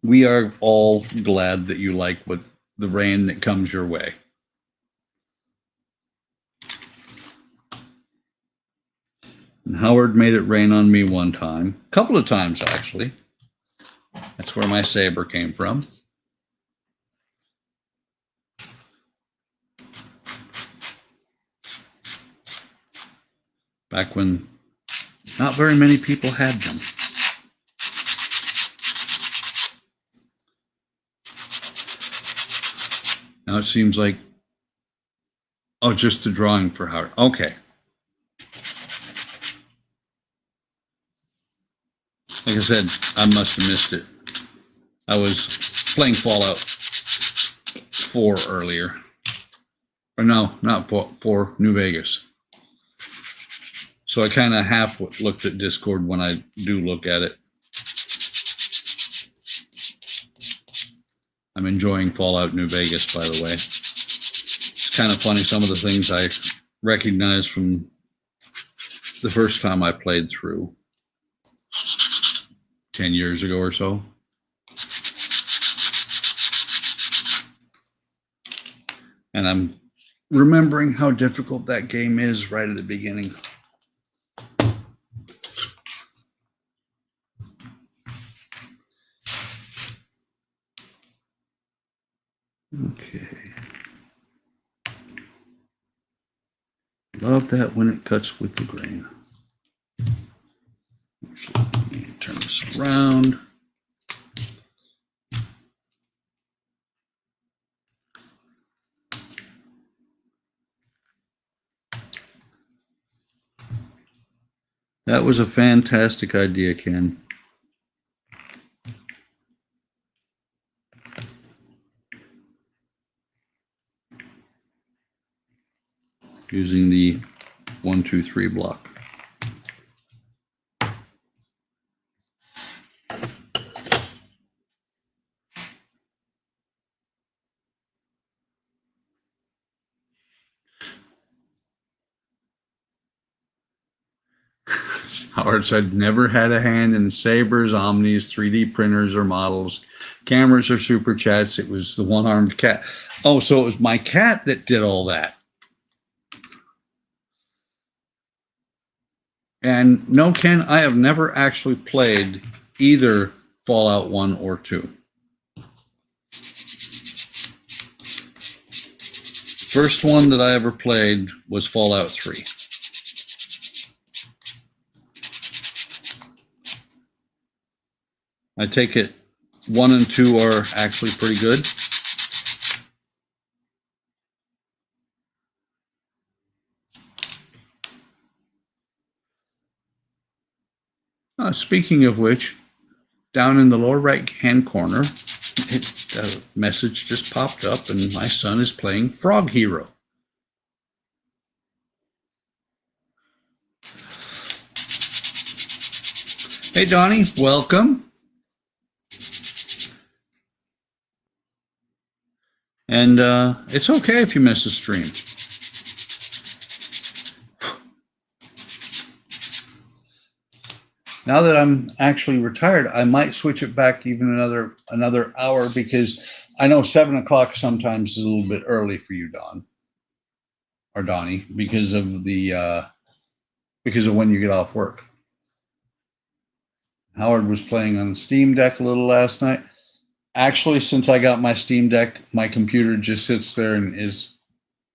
We are all glad that you like what the rain that comes your way. And Howard made it rain on me one time, a couple of times actually. That's where my saber came from. Back when not very many people had them. Now it seems like, oh, just the drawing for Howard. Okay. Like I said, I must have missed it. I was playing Fallout 4 earlier. Or no, not 4, New Vegas. So I kind of half looked at Discord when I do look at it. I'm enjoying Fallout New Vegas, by the way. It's kind of funny, some of the things I recognize from the first time I played through 10 years ago or so. And I'm remembering how difficult that game is right at the beginning. Okay. Love that when it cuts with the grain. Actually, let me turn this around. That was a fantastic idea, Ken. Using the 1, 2, 3 block. Howard said, never had a hand in sabers, omnis, 3D printers, or models. Cameras or super chats. It was the one-armed cat. Oh, so it was my cat that did all that. And no, Ken, I have never actually played either Fallout 1 or 2. First one that I ever played was Fallout 3. I take it 1 and 2 are actually pretty good. Speaking of which, down in the lower right-hand corner, a message just popped up, and my son is playing Frog Hero. Hey, Donnie, welcome. And it's okay if you miss a stream. Now that I'm actually retired, I might switch it back even another hour, because I know 7 o'clock sometimes is a little bit early for you, Don or Donnie, because of when you get off work. Howard was playing on the Steam Deck a little last night. Actually, since I got my Steam Deck, my computer just sits there and is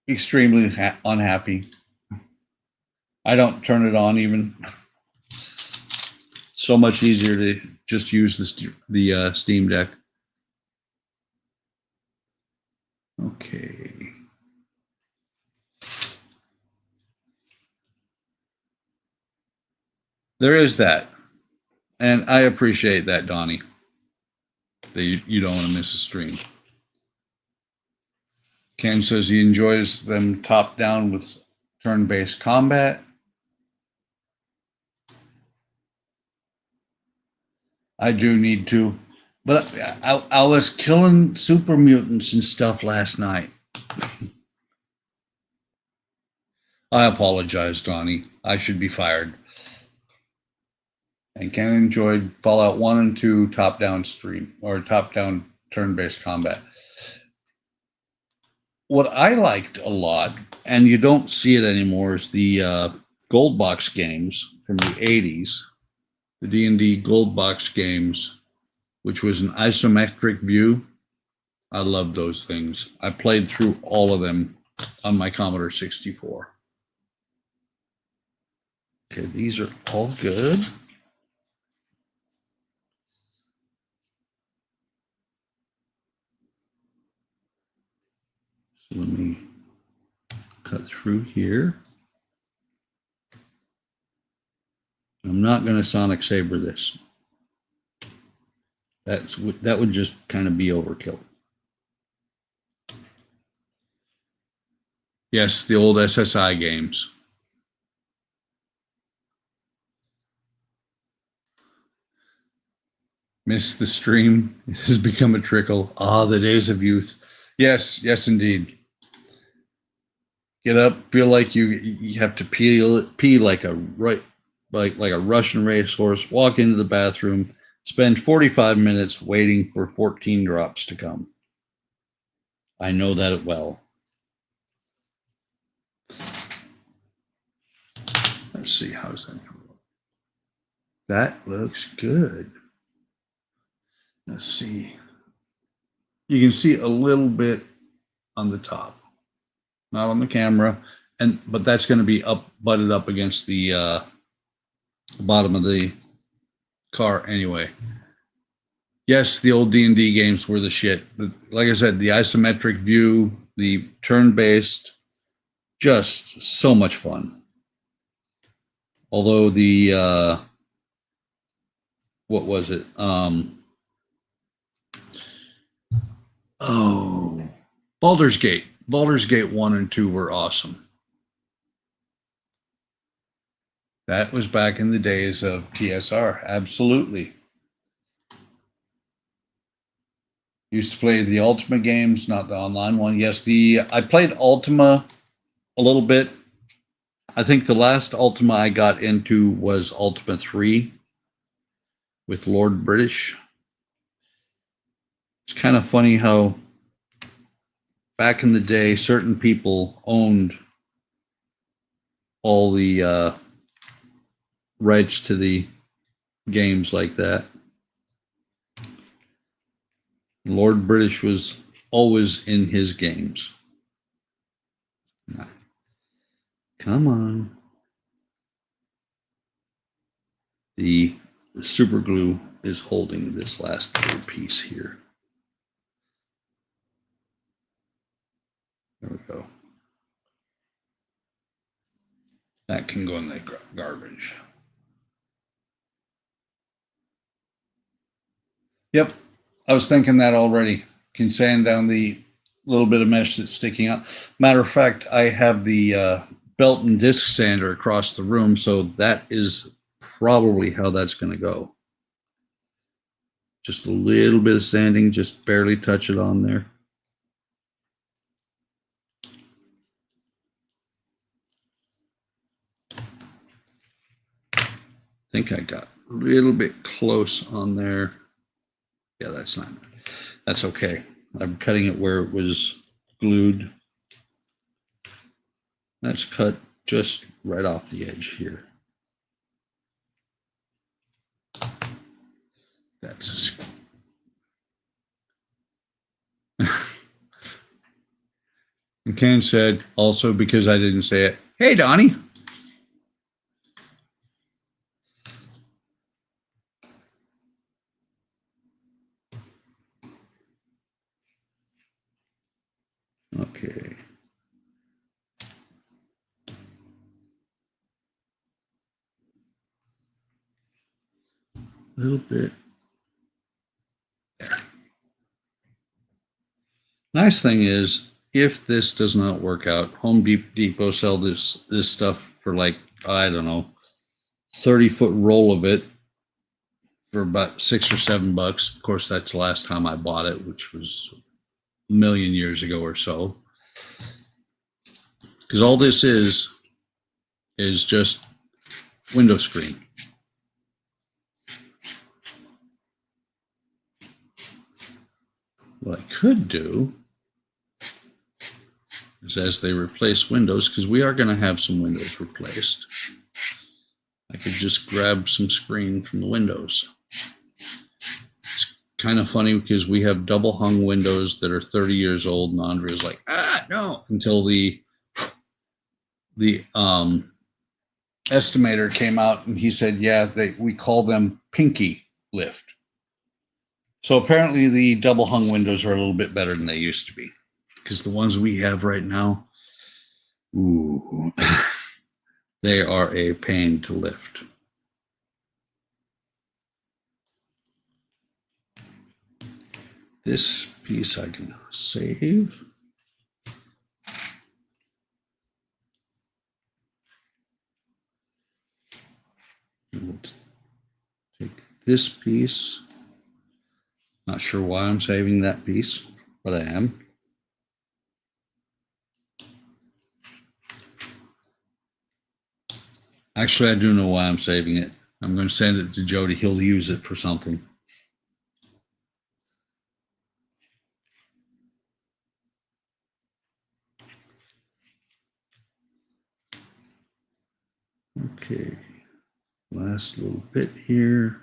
extremely unhappy. I don't turn it on even. So much easier to just use the Steam Deck. Okay. There is that. And I appreciate that, Donnie, that you don't want to miss a stream. Ken says he enjoys them top down with turn-based combat. I do need to, but I was killing super mutants and stuff last night. I apologize, Donnie. I should be fired. And Ken enjoyed Fallout 1 and 2 top-down stream or top-down turn-based combat. What I liked a lot, and you don't see it anymore, is the gold box games from the 80s, the D&D gold box games, which was an isometric view. I love those things. I played through all of them on my Commodore 64. Okay, these are all good. So let me cut through here. I'm not going to Sonic Saber this. That would just kind of be overkill. Yes, the old SSI games. Miss the stream. It has become a trickle. Ah, the days of youth. Yes, yes, indeed. Get up, feel like you have to pee like a Russian racehorse. Walk into the bathroom, spend 45 minutes waiting for 14 drops to come. I know that well. Let's see, how's that? That looks good. Let's see. You can see a little bit on the top, not on the camera, but that's going to be butted up against the bottom of the car anyway. Yes, the old D&D games were the shit. Like I said, the isometric view, the turn-based, just so much fun. Although the what was it? Baldur's Gate. Baldur's Gate 1 and 2 were awesome. That was back in the days of TSR. Absolutely. Used to play the Ultima games, not the online one. Yes, I played Ultima a little bit. I think the last Ultima I got into was Ultima 3 with Lord British. It's kind of funny how back in the day, certain people owned all the rights to the games like that. Lord British was always in his games. Come on. The super glue is holding this last little piece here. There we go. That can go in the garbage. Yep, I was thinking that already. Can sand down the little bit of mesh that's sticking out. Matter of fact, I have the belt and disc sander across the room, so that is probably how that's going to go. Just a little bit of sanding, just barely touch it on there. I think I got a little bit close on there. Yeah, that's okay. I'm cutting it where it was glued. That's cut just right off the edge here. That's and Ken said, also because I didn't say it, hey, Donnie. Okay. A little bit. There. Nice thing is, if this does not work out, Home Depot sell this stuff for like, I don't know, 30-foot roll of it for about $6 or $7. Of course, that's the last time I bought it, which was a million years ago or so. Because all this is just window screen. What I could do is, as they replace windows, because we are going to have some windows replaced, I could just grab some screen from the windows. It's kind of funny because we have double hung windows that are 30 years old, and Andrea's like, no, until the estimator came out and he said, yeah, we call them pinky lift. So apparently the double hung windows are a little bit better than they used to be, because the ones we have right now, ooh, they are a pain to lift. This piece I can save. We'll take this piece. Not sure why I'm saving that piece, but I am. Actually, I do know why I'm saving it. I'm going to send it to Jody. He'll use it for something. Okay, last little bit here.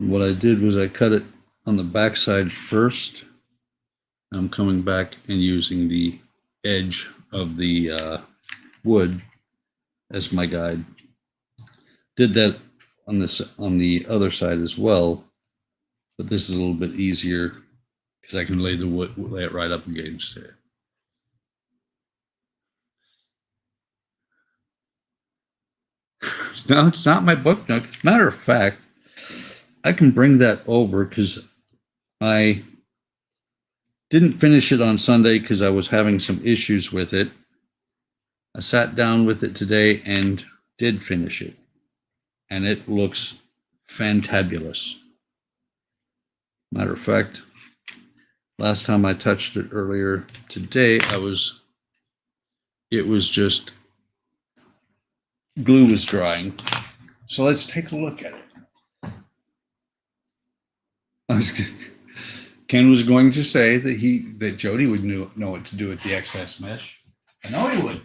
What I did was I cut it on the back side first. I'm coming back and using the edge of the wood as my guide. Did that on the other side as well, but this is a little bit easier because I can lay it right up against it. No, it's not my book nook. As a matter of fact, I can bring that over because I didn't finish it on Sunday because I was having some issues with it. I sat down with it today and did finish it, and it looks fantabulous. Matter of fact, last time I touched it earlier today, it was just glue was drying. So let's take a look at it. Ken was going to say that Jody would know what to do with the excess mesh. I know he would.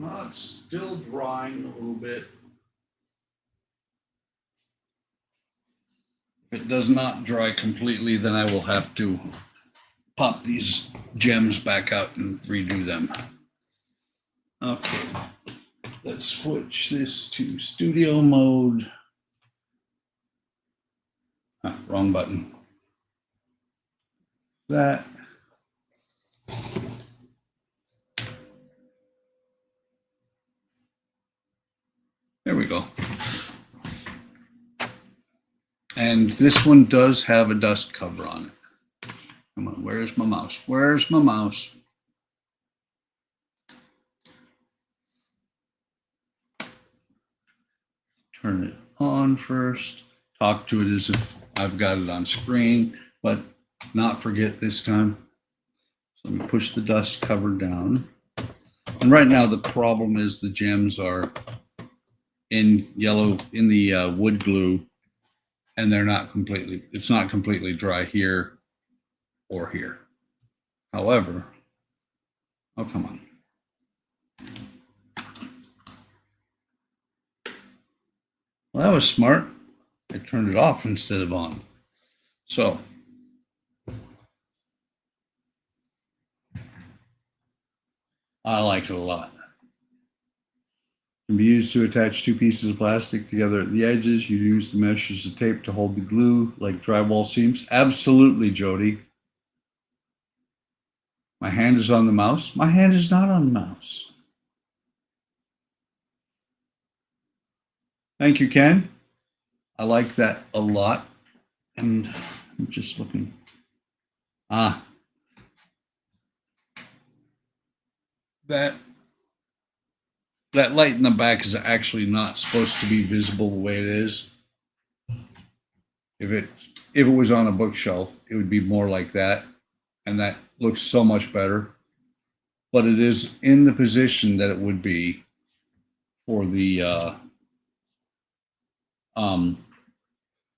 Well, it's still drying a little bit. If it does not dry completely, then I will have to pop these gems back out and redo them. Okay, let's switch this to studio mode. Wrong button. That. There we go. And this one does have a dust cover on it. Come on, where's my mouse? Where's my mouse? Turn it on first. Talk to it as if I've got it on screen, but not forget this time. So let me push the dust cover down. And right now the problem is the gems are in yellow in the wood glue, and it's not completely dry here or here. However, oh, come on. Well, that was smart. I turned it off instead of on. So I like it a lot. Can be used to attach two pieces of plastic together at the edges. You use the meshes of tape to hold the glue like drywall seams. Absolutely, Jody. My hand is on the mouse. My hand is not on the mouse. Thank you, Ken. I like that a lot. And I'm just looking. That light in the back is actually not supposed to be visible the way it is. If it was on a bookshelf, it would be more like that, and that looks so much better. But it is in the position that it would be for the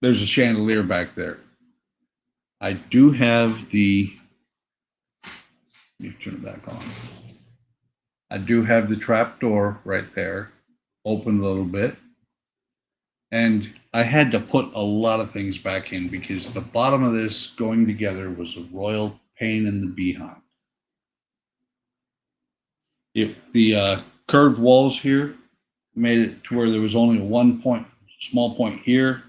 there's a chandelier back there. I do have the, let me turn it back on. I do have the trap door right there, open a little bit. And I had to put a lot of things back in because the bottom of this going together was a royal pain in the behind. The curved walls here made it to where there was only one point, small point here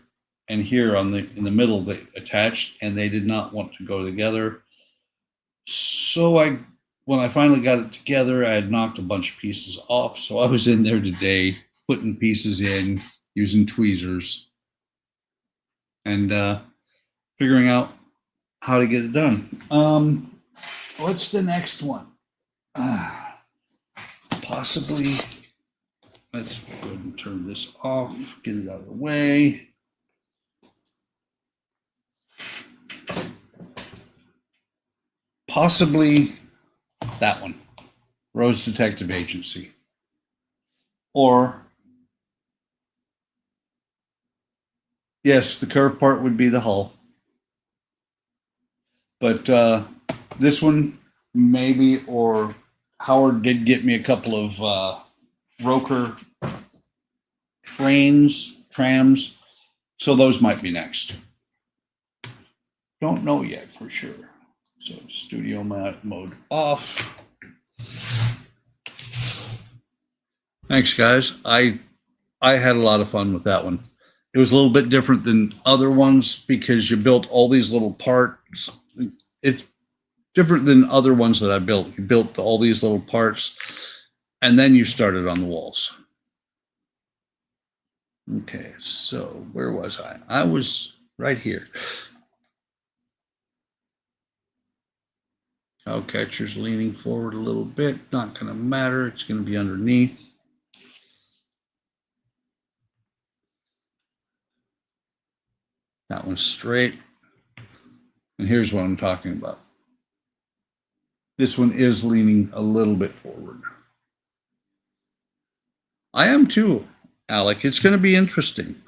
and here in the middle that attached, and they did not want to go together. So when I finally got it together, I had knocked a bunch of pieces off. So I was in there today putting pieces in using tweezers and figuring out how to get it done. What's the next one? Possibly, let's go ahead and turn this off, get it out of the way. Possibly that one, Rose Detective Agency. Or, yes, the curved part would be the hull. But this one, maybe, or Howard did get me a couple of OcCre trams, so those might be next. Don't know yet for sure. So studio mode off. Thanks, guys. I had a lot of fun with that one. It was a little bit different than other ones because you built all these little parts. It's different than other ones that I built. You built all these little parts, and then you started on the walls. Okay, so where was I? I was right here. Cow catcher's leaning forward a little bit. Not going to matter. It's going to be underneath. That one's straight. And here's what I'm talking about. This one is leaning a little bit forward. I am too, Alec. It's going to be interesting.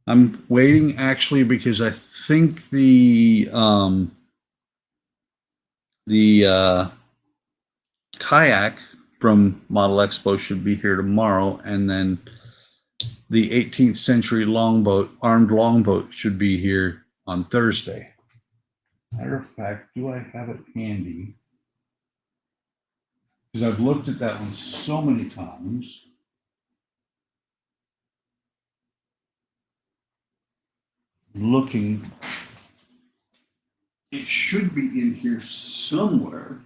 I'm waiting actually because I think the kayak from Model Expo should be here tomorrow, and then the 18th century longboat, armed longboat, should be here on Thursday. Matter of fact, do I have it handy? Because I've looked at that one so many times. Looking, it should be in here somewhere.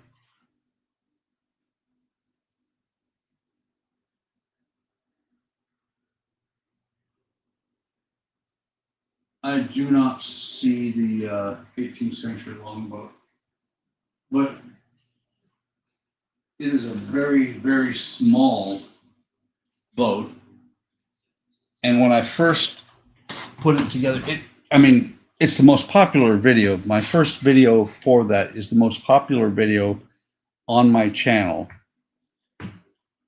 I do not see the 18th century longboat, but it is a very, very small boat. And when I first put it together, it's the most popular video. My first video for that is the most popular video on my channel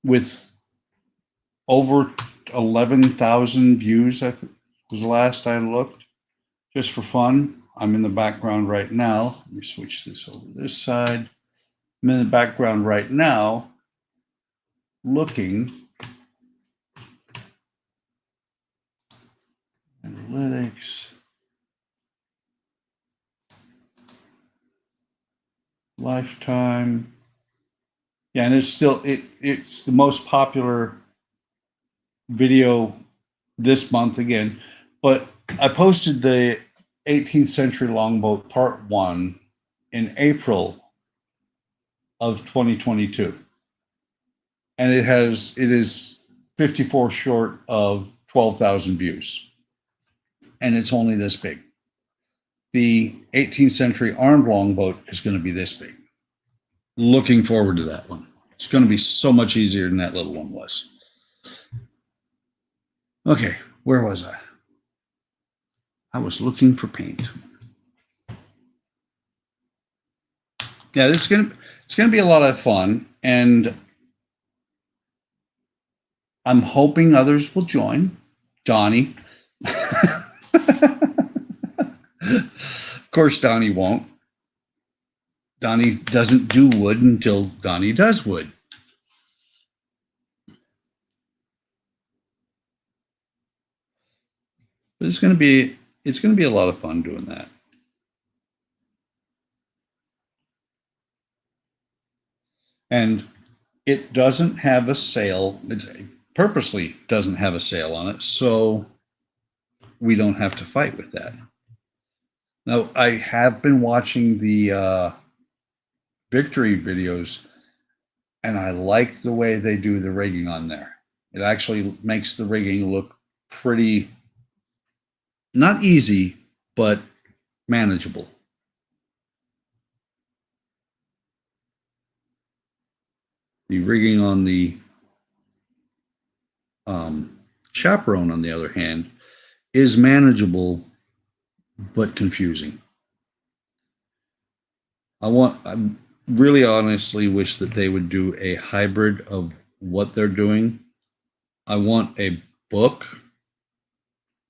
with over 11,000 views, I think was the last I looked. Just for fun, I'm in the background right now. Let me switch this over to this side. I'm in the background right now looking Analytics. Lifetime. Yeah, and it's still it's the most popular video this month again. But I posted the 18th century longboat part 1 in April of 2022. And it is 54 short of 12,000 views. And it's only this big. The 18th century armed longboat is going to be this big. Looking forward to that one. It's going to be so much easier than that little one was. Okay, where was I? I was looking for paint. Yeah, it's gonna be a lot of fun, and I'm hoping others will join. Donnie. Of course, Donnie won't. Donnie doesn't do wood until Donnie does wood. But it's gonna be a lot of fun doing that. And it doesn't have a sail. It purposely doesn't have a sail on it, so we don't have to fight with that. Now, I have been watching the Victory videos, and I like the way they do the rigging on there. It actually makes the rigging look pretty, not easy, but manageable. The rigging on the Chaperone, on the other hand, is manageable, but confusing. I really honestly wish that they would do a hybrid of what they're doing. I want a book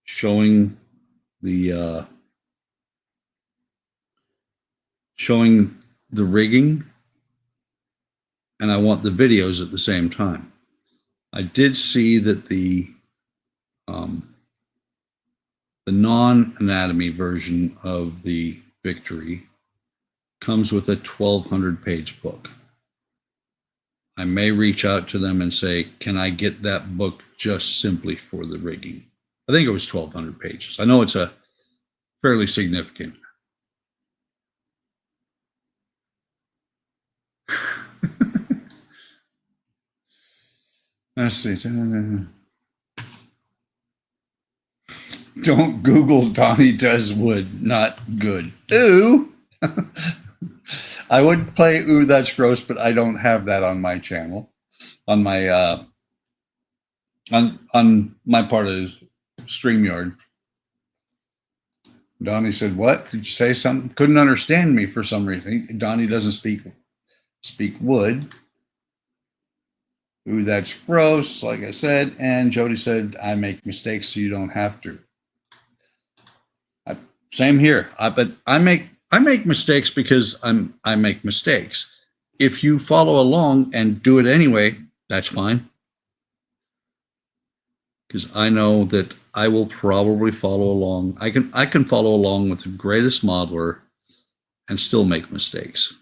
showing the rigging, and I want the videos at the same time. I did see that the non-anatomy version of the Victory comes with a 1,200-page book. I may reach out to them and say, can I get that book just simply for the rigging? I think it was 1,200 pages. I know it's a fairly significant. Let's see. Don't Google Donnie does wood. Not good. Ooh. I would play Ooh, That's Gross, but I don't have that on my channel. On my on my part of StreamYard. Donnie said, what? Did you say something? Couldn't understand me for some reason. Donnie doesn't speak wood. Ooh, that's gross, like I said. And Jody said, I make mistakes so you don't have to. Same here. But I make mistakes because I make mistakes. If you follow along and do it anyway, that's fine. Because I know that I will probably follow along. I can follow along with the greatest modeler and still make mistakes.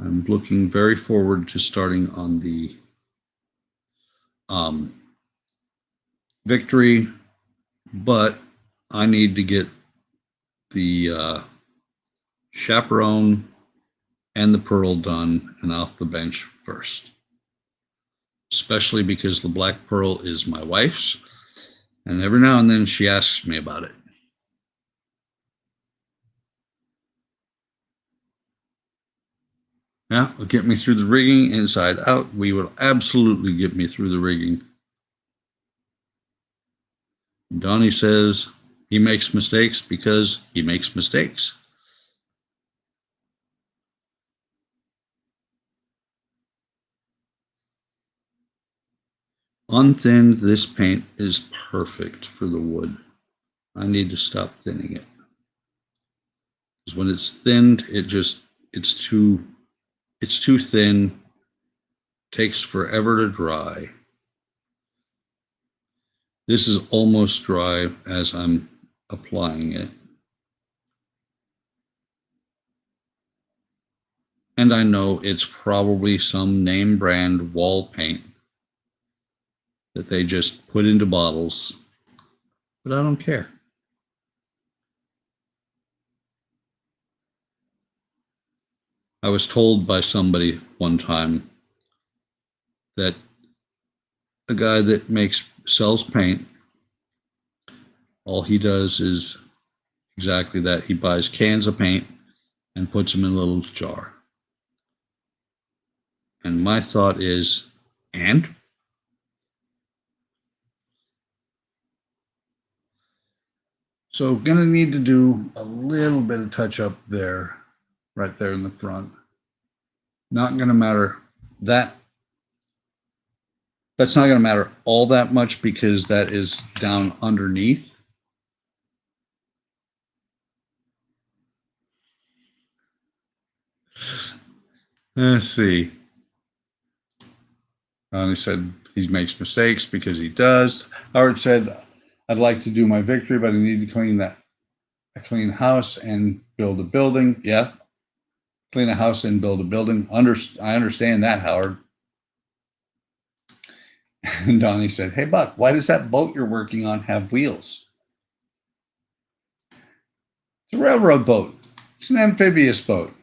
I'm looking very forward to starting on the Victory, but I need to get the Chaperone and the Pearl done and off the bench first, especially because the Black Pearl is my wife's, and every now and then she asks me about it. Yeah, it'll get me through the rigging inside out. We will absolutely get me through the rigging. Donnie says he makes mistakes because he makes mistakes. Unthinned, this paint is perfect for the wood. I need to stop thinning it. Because when it's thinned, it's too thin takes forever to dry. This is almost dry as I'm applying it. And I know it's probably some name brand wall paint that they just put into bottles, but I don't care. I was told by somebody one time that a guy that sells paint, all he does is exactly that. He buys cans of paint and puts them in a little jar. And my thought is, and? So gonna need to do a little bit of touch up there, right there in the front. Not gonna matter that. That's not gonna matter all that much because that is down underneath. Let's see. He said he makes mistakes because he does. Howard said, I'd like to do my victory, but I need to clean a clean house and build a building. Yeah. Clean a house and build a building. I understand that, Howard. And Donnie said, hey, Buck, why does that boat you're working on have wheels? It's a railroad boat. It's an amphibious boat.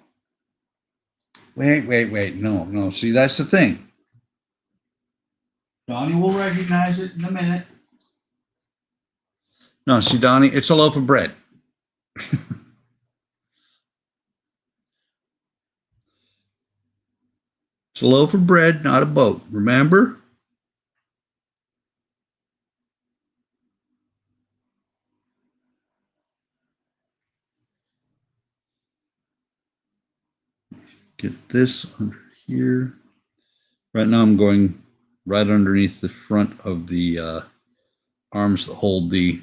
Wait. No. See, that's the thing. Donnie will recognize it in a minute. No, see, Donnie, it's a loaf of bread. It's a loaf of bread, not a boat. Remember? Get this under here. Right now I'm going right underneath the front of the arms that hold the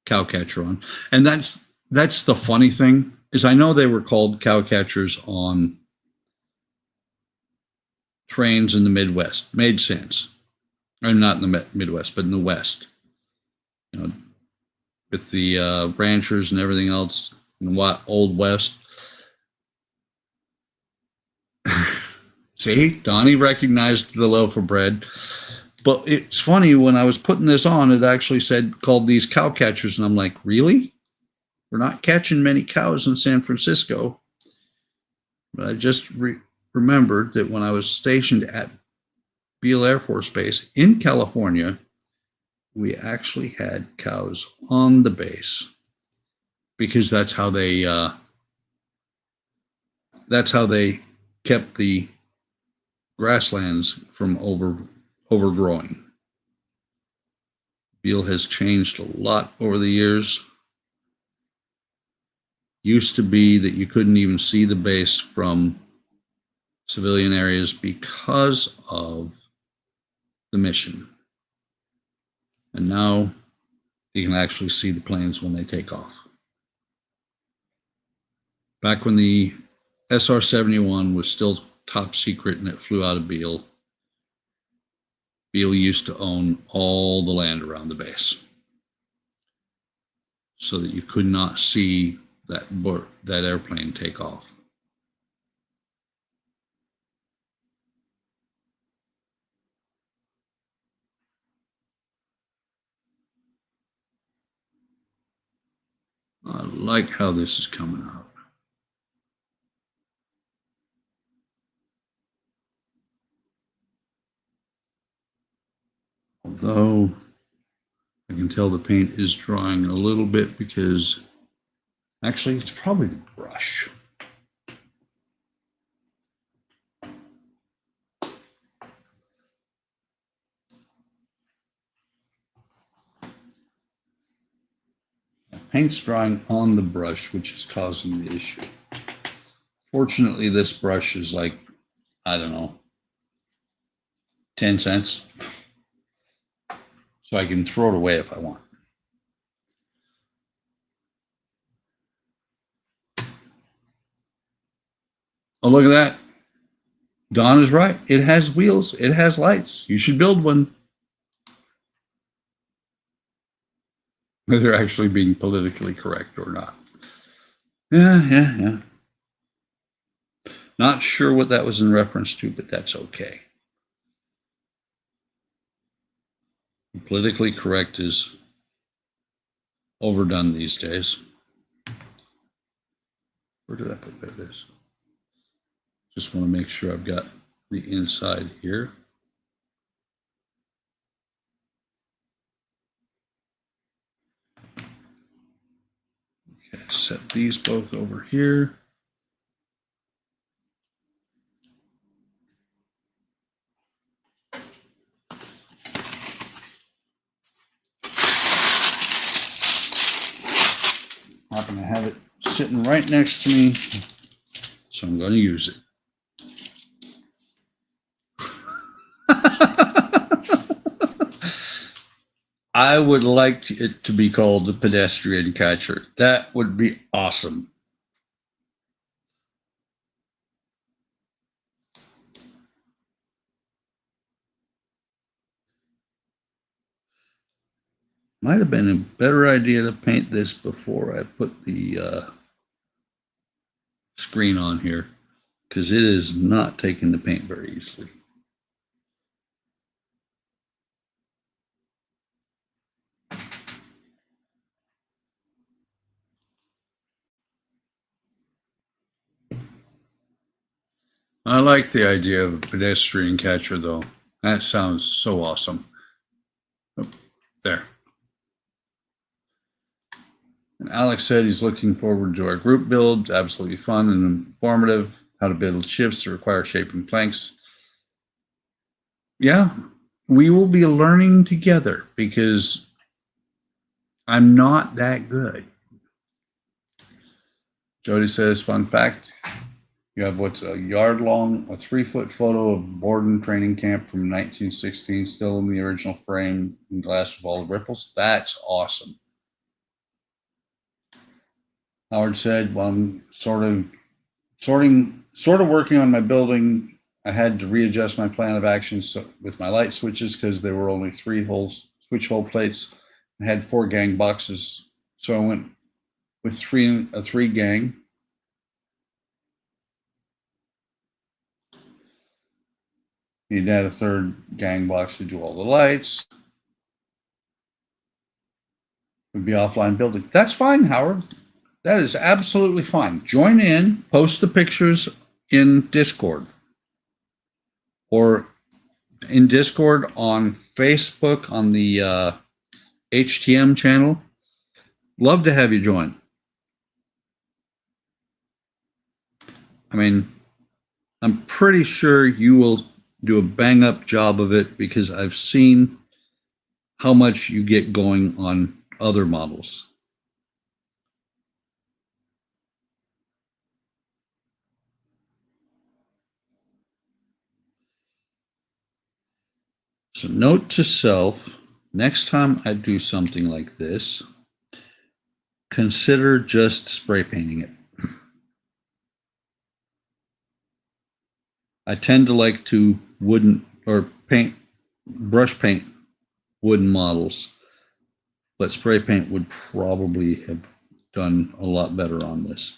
cow catcher on. And that's the funny thing is I know they were called cow catchers on trains in the Midwest. Made sense. Or not in the Midwest, but in the West. You know, with the ranchers and everything else in the Old West. See, Donnie recognized the loaf of bread. But it's funny, when I was putting this on, it actually said, called these cow catchers. And I'm like, really? We're not catching many cows in San Francisco. But I just remembered that when I was stationed at Beale Air Force Base in California, we actually had cows on the base because that's how they kept the grasslands from overgrowing. Beale has changed a lot over the years. Used to be that you couldn't even see the base from civilian areas because of the mission. And now you can actually see the planes when they take off. Back when the SR-71 was still top secret and it flew out of Beale, Beale used to own all the land around the base so that you could not see that airplane take off. I like how this is coming out. Although I can tell the paint is drying a little bit because actually it's probably the brush. Paint's drying on the brush, which is causing the issue. Fortunately, this brush is like, I don't know, 10 cents. So I can throw it away if I want. Oh, look at that. Don is right. It has wheels. It has lights. You should build one. Whether actually being politically correct or not. Yeah. Not sure what that was in reference to, but that's okay. Politically correct is overdone these days. Where did I put that? This? Just want to make sure I've got the inside here. Okay, set these both over here. Happen to have it sitting right next to me, so I'm going to use it. I would like it to be called the pedestrian catcher. That would be awesome. Might have been a better idea to paint this before I put the screen on here, because it is not taking the paint very easily. I like the idea of a pedestrian catcher, though. That sounds so awesome. Oh, there. And Alex said he's looking forward to our group build. Absolutely fun and informative. How to build shifts that require shaping planks. Yeah, we will be learning together because I'm not that good. Jody says, fun fact, you have what's a yard long, a 3-foot photo of Borden training camp from 1916, still in the original frame and glass with all the ripples. That's awesome. Howard said, well, I'm sort of working on my building. I had to readjust my plan of action with my light switches because there were only 3 holes, switch hole plates. I had 4 gang boxes, so I went with a 3 gang. You'd add a 3rd gang box to do all the lights. Would be offline building. That's fine, Howard. That is absolutely fine. Join in, post the pictures in Discord or in Discord on Facebook on the HTM channel. Love to have you join. I mean, I'm pretty sure you will do a bang up job of it because I've seen how much you get going on other models. So note to self, next time I do something like this, consider just spray painting it. I tend to like to brush paint wooden models, but spray paint would probably have done a lot better on this.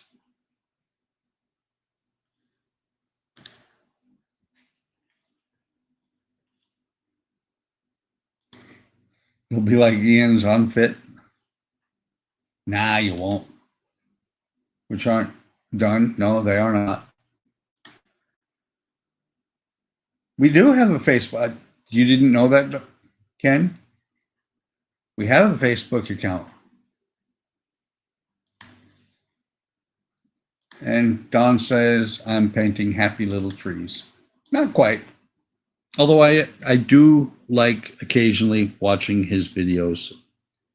It'll be like Ian's unfit. Nah, you won't. Which aren't done. No, they are not. We do have a Facebook. You didn't know that, Ken? We have a Facebook account. And Don says, I'm painting happy little trees. Not quite. Although I do like occasionally watching his videos,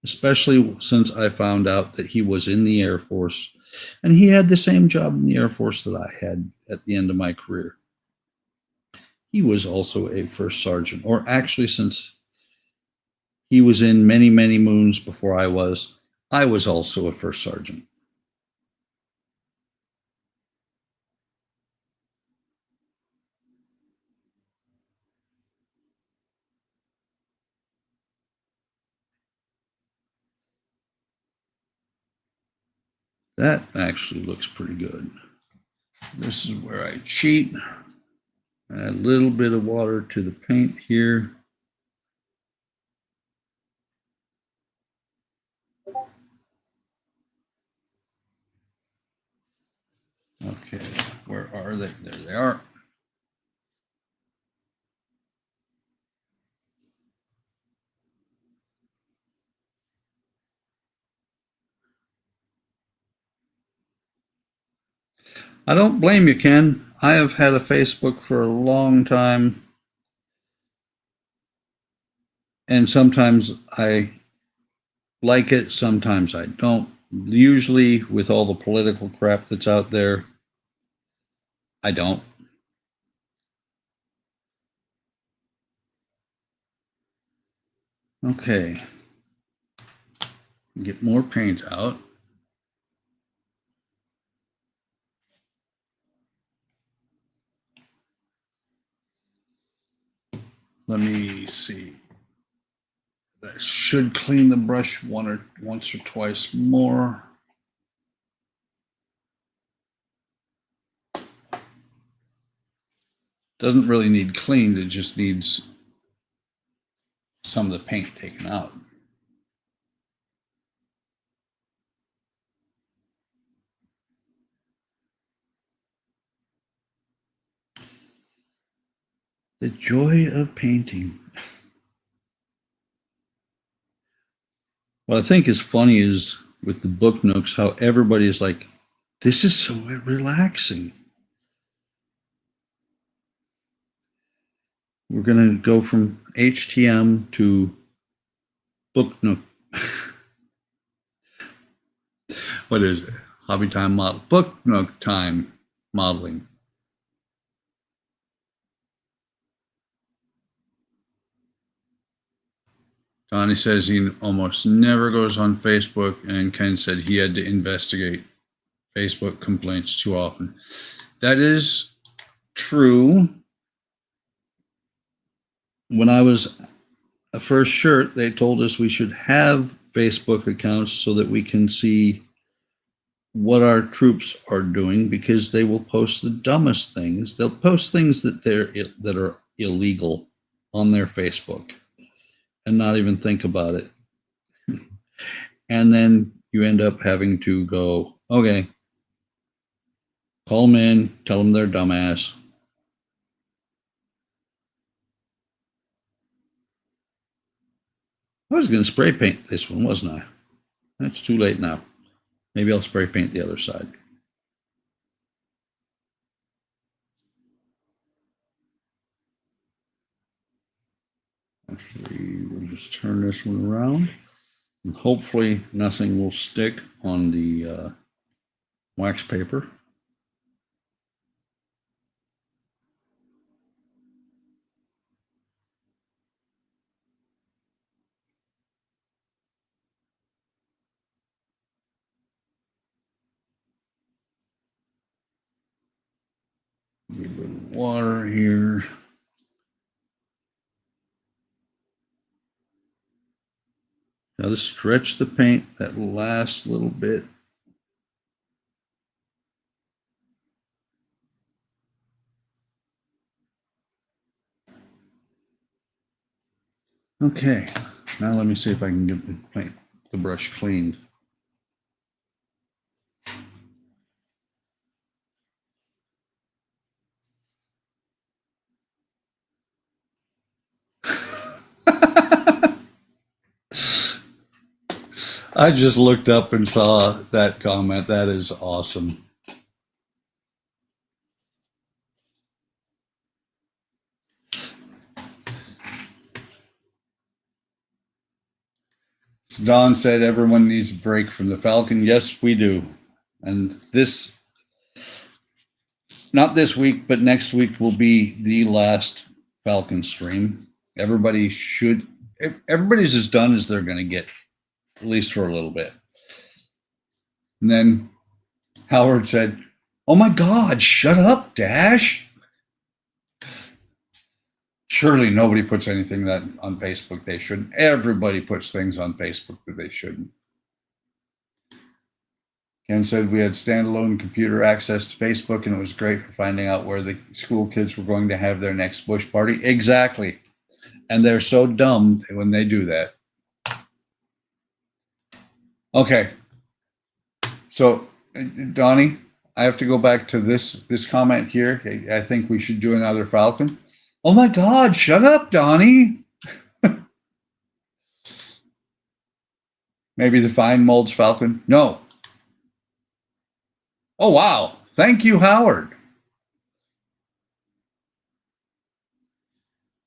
especially since I found out that he was in the Air Force and he had the same job in the Air Force that I had at the end of my career. He was also a first sergeant, or actually, since he was in many, many moons before I was also a first sergeant. That actually looks pretty good. This is where I cheat. Add a little bit of water to the paint here. Okay, where are they? There they are. I don't blame you, Ken. I have had a Facebook for a long time, and sometimes I like it, sometimes I don't. Usually, with all the political crap that's out there, I don't. Okay, get more paint out. Let me see. That should clean the brush once or twice more. Doesn't really need cleaned, it just needs some of the paint taken out. The joy of painting. What I think is funny is with the book nooks, how everybody's like, this is so relaxing. We're going to go from HTM to book nook. What is it? Hobby time model. Book nook time modeling. Donnie says he almost never goes on Facebook, and Ken said he had to investigate Facebook complaints too often. That is true. When I was a first shirt, they told us we should have Facebook accounts so that we can see what our troops are doing, because they will post the dumbest things. They'll post things that are illegal on their Facebook and not even think about it. And then you end up having to go, okay, call them in, tell them they're dumbass. I was going to spray paint this one, wasn't I? That's too late now. Maybe I'll spray paint the other side. Actually, we'll just turn this one around. And hopefully nothing will stick on the wax paper. A little bit of water here. Now to stretch the paint that last little bit. Okay, now let me see if I can get the brush cleaned. I just looked up and saw that comment. That is awesome. Don said everyone needs a break from the Falcon. Yes, we do. And this, not this week, but next week will be the last Falcon stream. Everybody's as done as they're going to get, at least for a little bit. And then Howard said, oh my God, shut up, Dash. Surely nobody puts anything that on Facebook they shouldn't. Everybody puts things on Facebook that they shouldn't. Ken said we had standalone computer access to Facebook, and it was great for finding out where the school kids were going to have their next bush party. Exactly. And they're so dumb when they do that. Okay. So, Donnie, I have to go back to this comment here. I think we should do another Falcon. Oh my God, shut up, Donnie. Maybe the fine molds Falcon? No. Oh, wow. Thank you, Howard.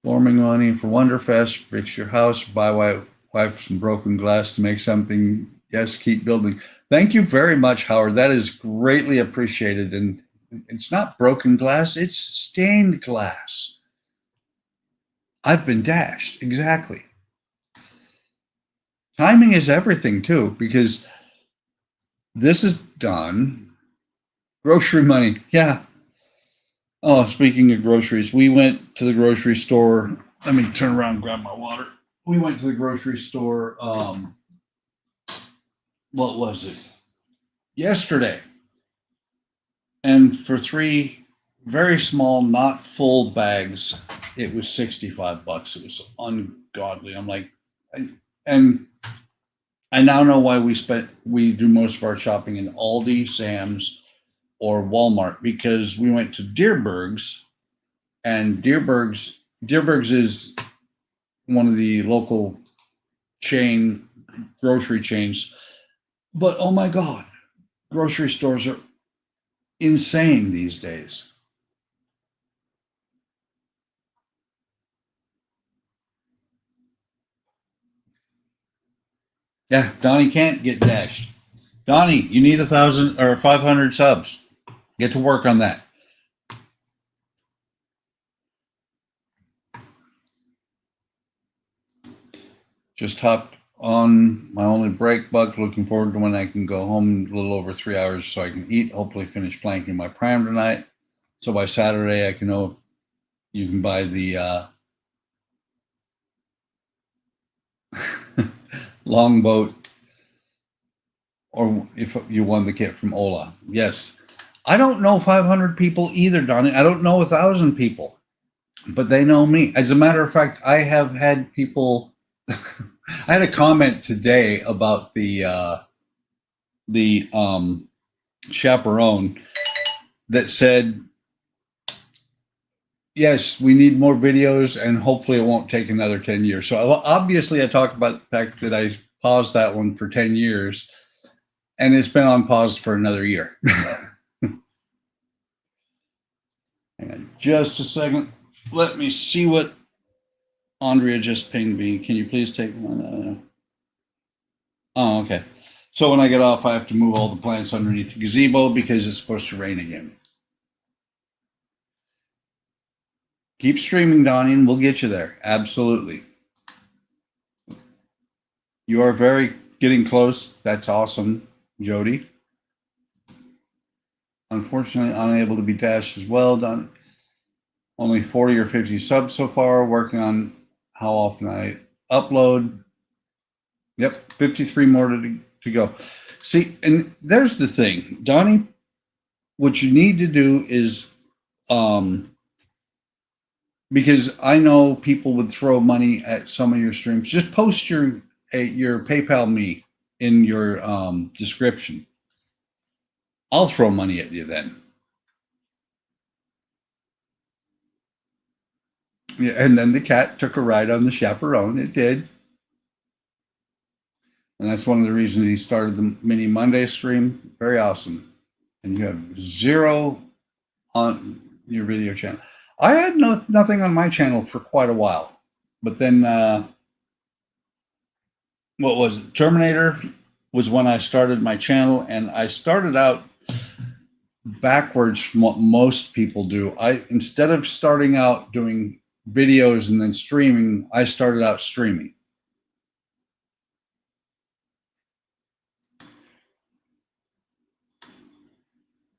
Forming money for Wonderfest, fix your house, buy wife some broken glass to make something. Yes, keep building. Thank you very much, Howard. That is greatly appreciated. And it's not broken glass, it's stained glass. I've been dashed. Exactly. Timing is everything, too, because this is done. Grocery money. Yeah. Oh, speaking of groceries, we went to the grocery store. Let me turn around and grab my water. We went to the grocery store. What was it? Yesterday. And for 3 very small, not full bags, it was $65. It was ungodly. I'm like, and I now know why we do most of our shopping in Aldi, Sam's, or Walmart, because we went to Deerberg's, and Deerberg's is one of the local grocery chains. But oh my God, grocery stores are insane these days. Yeah, Donnie can't get dashed. Donnie, you need 1,000 or 500 subs. Get to work on that. Just hopped on my only break, Buck. Looking forward to when I can go home a little over 3 hours so I can eat, hopefully finish planking my pram tonight. So by Saturday, I can know if you can buy the longboat, or if you won the kit from Ola. Yes. I don't know 500 people either, Donnie. I don't know 1,000 people, but they know me. As a matter of fact, I have had people. I had a comment today about the chaperone that said, yes, we need more videos, and hopefully it won't take another 10 years. So obviously I talked about the fact that I paused that one for 10 years, and it's been on pause for another year. Hang on just a second. Let me see what Andrea just pinged me. Can you please take oh, okay. So when I get off, I have to move all the plants underneath the gazebo because it's supposed to rain again. Keep streaming, Donnie, and we'll get you there. Absolutely. You are getting close. That's awesome, Jody. Unfortunately, unable to be dashed as well. Done. Only 40 or 50 subs so far. Working on how often I upload. Yep, 53 more to go. See, and there's the thing, Donnie. What you need to do is, because I know people would throw money at some of your streams. Just post your PayPal me in your description. I'll throw money at you then. Yeah, and then the cat took a ride on the chaperone. It did. And that's one of the reasons he started the mini Monday stream. Very awesome. And you have 0 on your video channel. I had nothing on my channel for quite a while. But then, what was it? Terminator was when I started my channel. And I started out backwards from what most people do. Instead of starting out doing videos and then streaming, I started out streaming.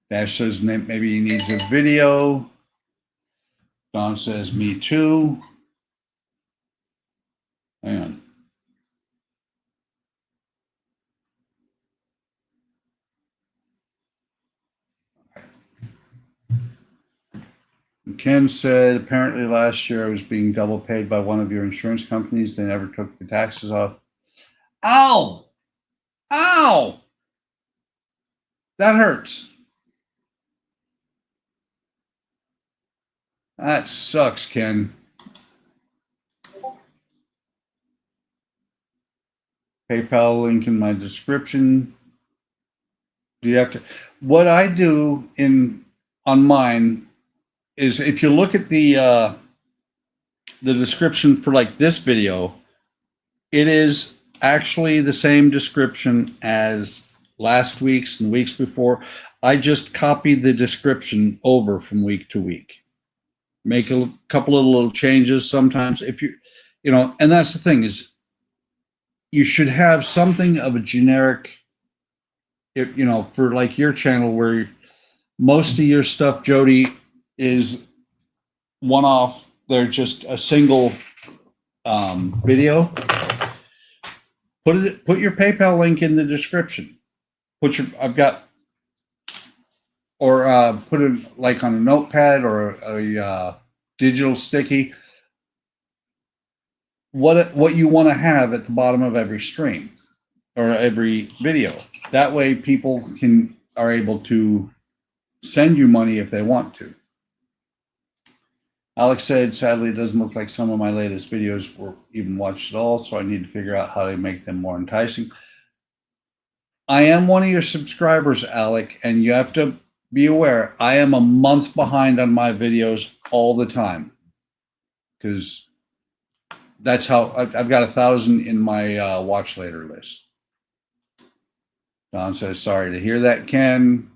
Dash says maybe he needs a video. Don says me too. Hang on. Ken said, apparently last year I was being double paid by one of your insurance companies. They never took the taxes off. Ow! Ow! That hurts. That sucks, Ken. PayPal link in my description. Do you have to? What I do on mine is if you look at the description for like this video, it is actually the same description as last week's and weeks before. I just copy the description over from week to week. Make a couple of little changes sometimes if and that's the thing is you should have something of a generic, for like your channel where most of your stuff, Jody, is one-off. They're just a single video. Put your PayPal link in the description. Put it like on a notepad or a digital sticky. What you want to have at the bottom of every stream or every video. That way people are able to send you money if they want to. Alex said, sadly, it doesn't look like some of my latest videos were even watched at all, so I need to figure out how to make them more enticing. I am one of your subscribers, Alec, and you have to be aware, I am a month behind on my videos all the time because that's how I've got 1,000 in my watch later list. Don says, sorry to hear that, Ken.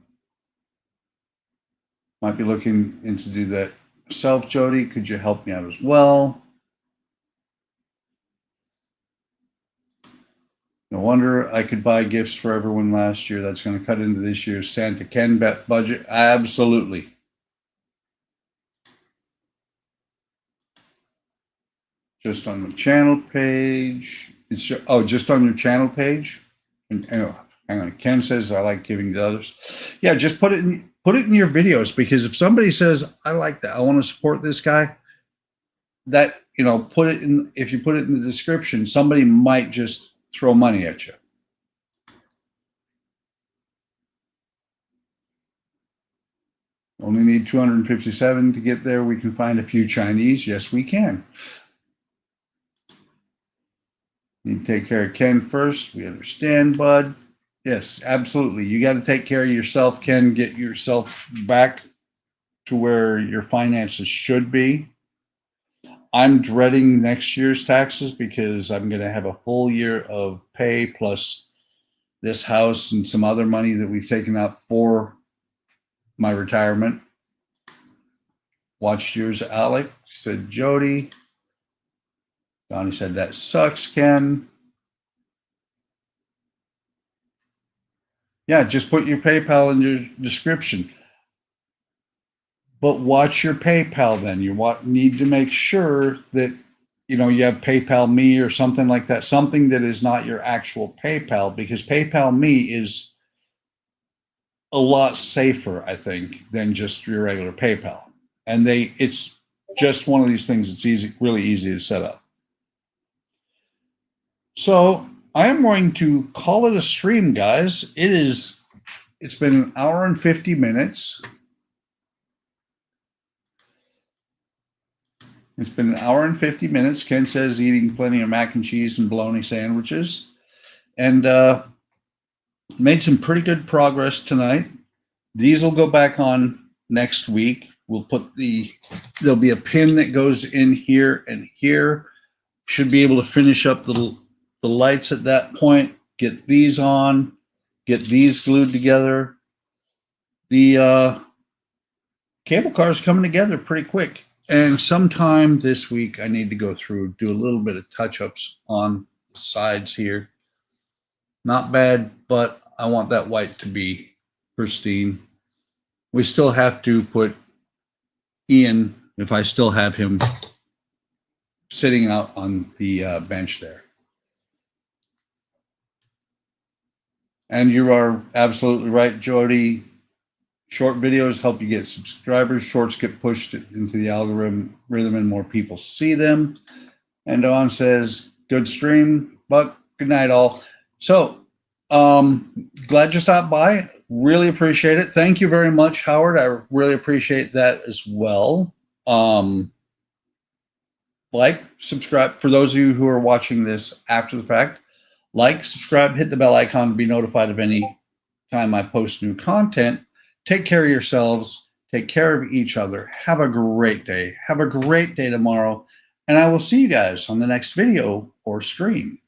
Might be looking into do that yourself, Jody. Could you help me out as well? No wonder I could buy gifts for everyone last year. That's going to cut into this year's Santa Ken budget. Absolutely. Just on the channel page. Just on your channel page. And hang on. Ken says I like giving to others. Yeah, just put it in your videos, because if somebody says I like that, I want to support this guy, that put it in. If you put it in the description, somebody might just throw money at you. Only need 257 to get there. We can find a few Chinese. Yes, we can. Need to take care of Ken first. We understand, bud. Yes, absolutely. You got to take care of yourself, Ken. Get yourself back to where your finances should be. I'm dreading next year's taxes because I'm going to have a full year of pay plus this house and some other money that we've taken out for my retirement. Watched yours, Alec, said Jody. Donnie said, that sucks, Ken. Yeah, just put your PayPal in your description. But watch your PayPal then. You need to make sure that you have PayPal Me or something like that, something that is not your actual PayPal, because PayPal Me is a lot safer, I think, than just your regular PayPal. And it's just one of these things that's really easy to set up. So I am going to call it a stream, guys. It's been an hour and 50 minutes. It's been an hour and 50 minutes. Ken says eating plenty of mac and cheese and bologna sandwiches. And made some pretty good progress tonight. These will go back on next week. We'll there'll be a pin that goes in here and here. Should be able to finish up the lights at that point. Get these on. Get these glued together. The cable car is coming together pretty quick. And sometime this week, I need to go through, do a little bit of touch-ups on the sides here. Not bad, but I want that white to be pristine. We still have to put Ian, if I still have him sitting out on the bench there. And you are absolutely right, Jody. Short videos help you get subscribers. Shorts get pushed into the algorithm and more people see them. And Dawn says, good stream, but good night all. So glad you stopped by. Really appreciate it. Thank you very much, Howard. I really appreciate that as well. Like, subscribe. For those of you who are watching this after the fact, like, subscribe, hit the bell icon to be notified of any time I post new content. Take care of yourselves. Take care of each other. Have a great day. Have a great day tomorrow. And I will see you guys on the next video or stream.